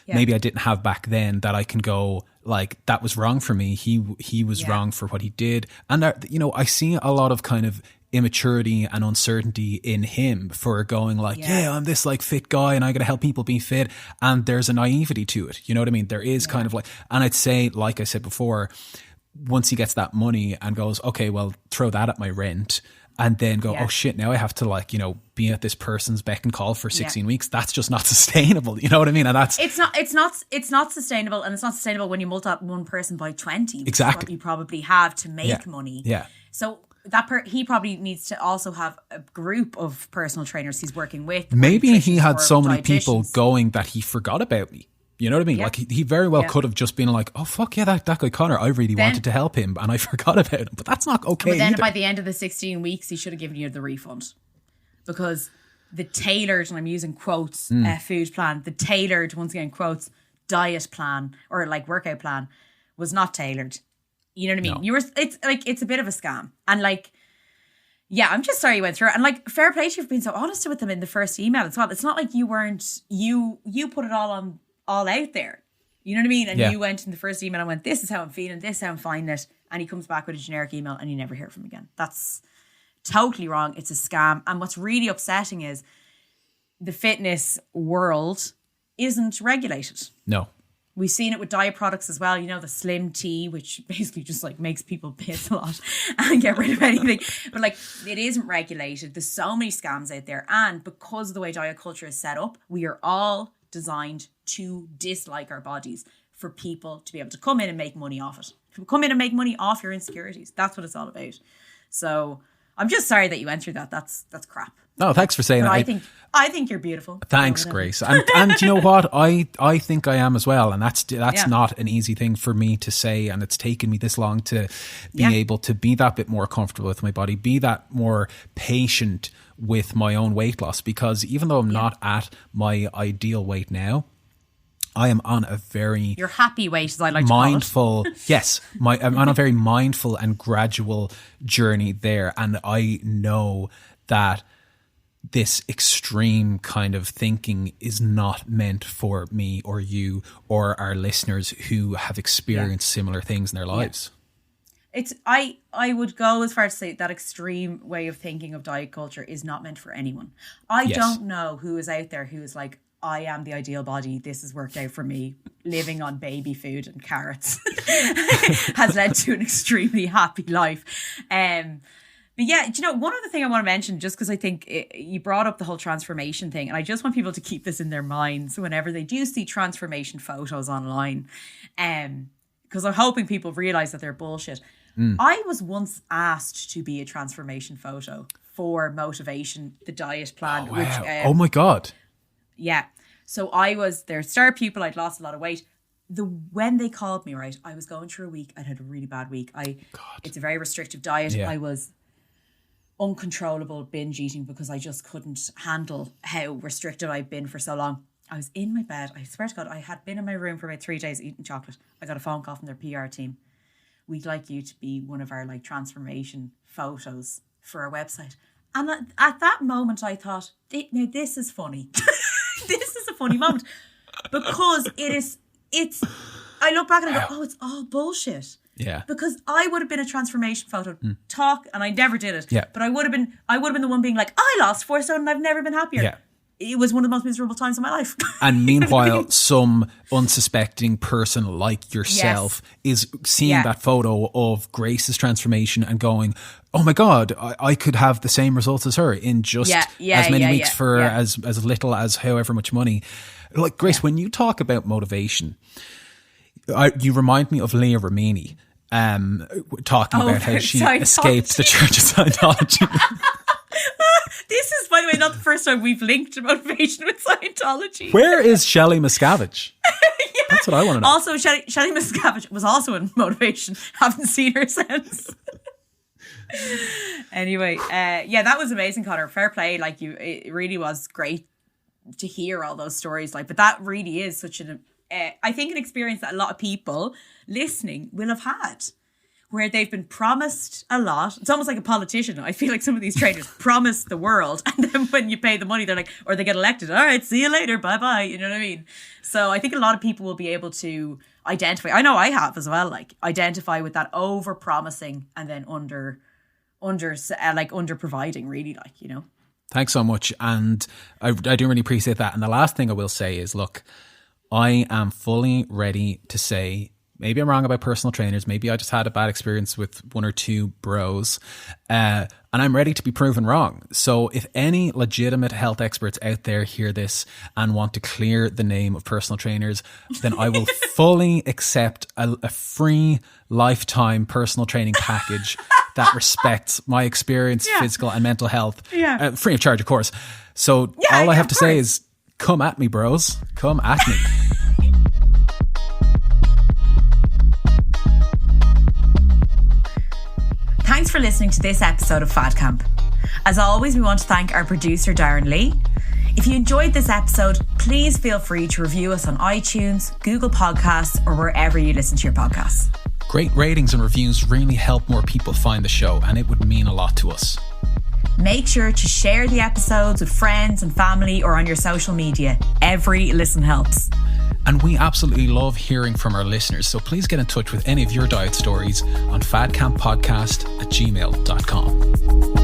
maybe I didn't have back then, that I can go like, that was wrong for me. He was wrong for what he did. And you know, I see a lot of kind of immaturity and uncertainty in him for going like, I'm this like fit guy and I gotta help people be fit. And there's a naivety to it. You know what I mean? There is kind of like, and I'd say, like I said before, once he gets that money and goes, okay, well, throw that at my rent, and then go, oh shit, now I have to like, you know, be at this person's beck and call for 16 weeks. That's just not sustainable. You know what I mean? And that's it's not sustainable, and it's not sustainable when you multiply one person by 20. Which exactly. Is what you probably have to make money. Yeah. So he probably needs to also have a group of personal trainers he's working with. Maybe he had so many people going that he forgot about me. You know what I mean? Like he very well could have just been like, oh fuck yeah, that guy Connor, I really wanted to help him and I forgot about him. But that's not okay. But then either. by the end of the 16 weeks, he should have given you the refund, because the tailored, and I'm using quotes, food plan, the tailored, once again quotes, diet plan or like workout plan was not tailored. You know what I mean? No. It's a bit of a scam. And like, yeah, I'm just sorry you went through it. And like, fair play to you for being so honest with them in the first email as well. It's not like you weren't, you put it all out there. You know what I mean? And you went in the first email and went, this is how I'm feeling, this is how I'm finding it. And he comes back with a generic email and you never hear from him again. That's totally wrong. It's a scam. And what's really upsetting is the fitness world isn't regulated. No. We've seen it with diet products as well. You know, the slim tea, which basically just like makes people piss a lot and get rid of anything. But like, it isn't regulated. There's so many scams out there. And because of the way diet culture is set up, we are all designed to dislike our bodies for people to be able to come in and make money off it. Come in and make money off your insecurities. That's what it's all about. So I'm just sorry that you went through that. That's crap. No, thanks for saying But that. I think you're beautiful. Thanks, Grace. And you know what? I think I am as well. And that's not an easy thing for me to say. And it's taken me this long to be able to be that bit more comfortable with my body, be that more patient with my own weight loss. Because even though I'm not at my ideal weight now, I am on a very your happy weight, as I like mindful, to call it. yes, I'm on a very mindful and gradual journey there. And I know that this extreme kind of thinking is not meant for me or you or our listeners who have experienced similar things in their lives. It's I would go as far as to say that extreme way of thinking of diet culture is not meant for anyone. I don't know who is out there who is like, I am the ideal body. This has worked out for me. Living on baby food and carrots has led to an extremely happy life. But yeah, do you know, one other thing I want to mention, just because I think you brought up the whole transformation thing, and I just want people to keep this in their minds whenever they do see transformation photos online, because I'm hoping people realize that they're bullshit. I was once asked to be a transformation photo for Motivation, the diet plan. Oh, wow. Oh my God. Yeah. So I was their star pupil. I'd lost a lot of weight. When they called me, right, I was going through a week. I'd had a really bad week. It's a very restrictive diet. Yeah. I was uncontrollable binge eating because I just couldn't handle how restricted I'd been for so long. I was in my bed. I swear to God, I had been in my room for about 3 days eating chocolate. I got a phone call from their PR team. We'd like you to be one of our like transformation photos for our website. And at that moment, I thought, now this is funny. This is a funny moment because I look back and I go, oh, it's all bullshit. Yeah. Because I would have been a transformation photo talk, and I never did it. Yeah. But I would have been the one being like, I lost 4 stone and I've never been happier. Yeah. It was one of the most miserable times of my life. And meanwhile, some unsuspecting person like yourself is seeing that photo of Grace's transformation and going, oh my God, I could have the same results as her in just as many weeks for as little as however much money. Like, Grace, when you talk about motivation, you remind me of Leah Remini talking about how she escaped the Church of Scientology. This is, by the way, not the first time we've linked Motivation with Scientology. Where is Shelley Miscavige? That's what I want to know. Also, Shelley Miscavige was also in Motivation. Haven't seen her since. Anyway, that was amazing, Connor. Fair play. Like, it really was great to hear all those stories. Like, but that really is such I think an experience that a lot of people listening will have had, where they've been promised a lot. It's almost like a politician. I feel like some of these trainers promise the world, and then when you pay the money, they're like, or they get elected, all right, see you later, bye-bye. You know what I mean? So I think a lot of people will be able to identify. I know I have as well, like identify with that over-promising and then under providing, really, like, you know. Thanks so much. And I do really appreciate that. And the last thing I will say is, look, I am fully ready to say, maybe I'm wrong about personal trainers. Maybe I just had a bad experience with 1 or 2 bros. And I'm ready to be proven wrong. So if any legitimate health experts out there hear this and want to clear the name of personal trainers, then I will fully accept a free lifetime personal training package that respects my experience, physical and mental health. Free of charge, of course. So all I have to say is, come at me, bros. Come at me. Thanks for listening to this episode of Fad Camp. As always, we want to thank our producer, Darren Lee. If you enjoyed this episode, please feel free to review us on iTunes, Google Podcasts, or wherever you listen to your podcasts. Great ratings and reviews really help more people find the show, and it would mean a lot to us. Make sure to share the episodes with friends and family or on your social media. Every listen helps. And we absolutely love hearing from our listeners, so please get in touch with any of your diet stories on fadcamppodcast@gmail.com.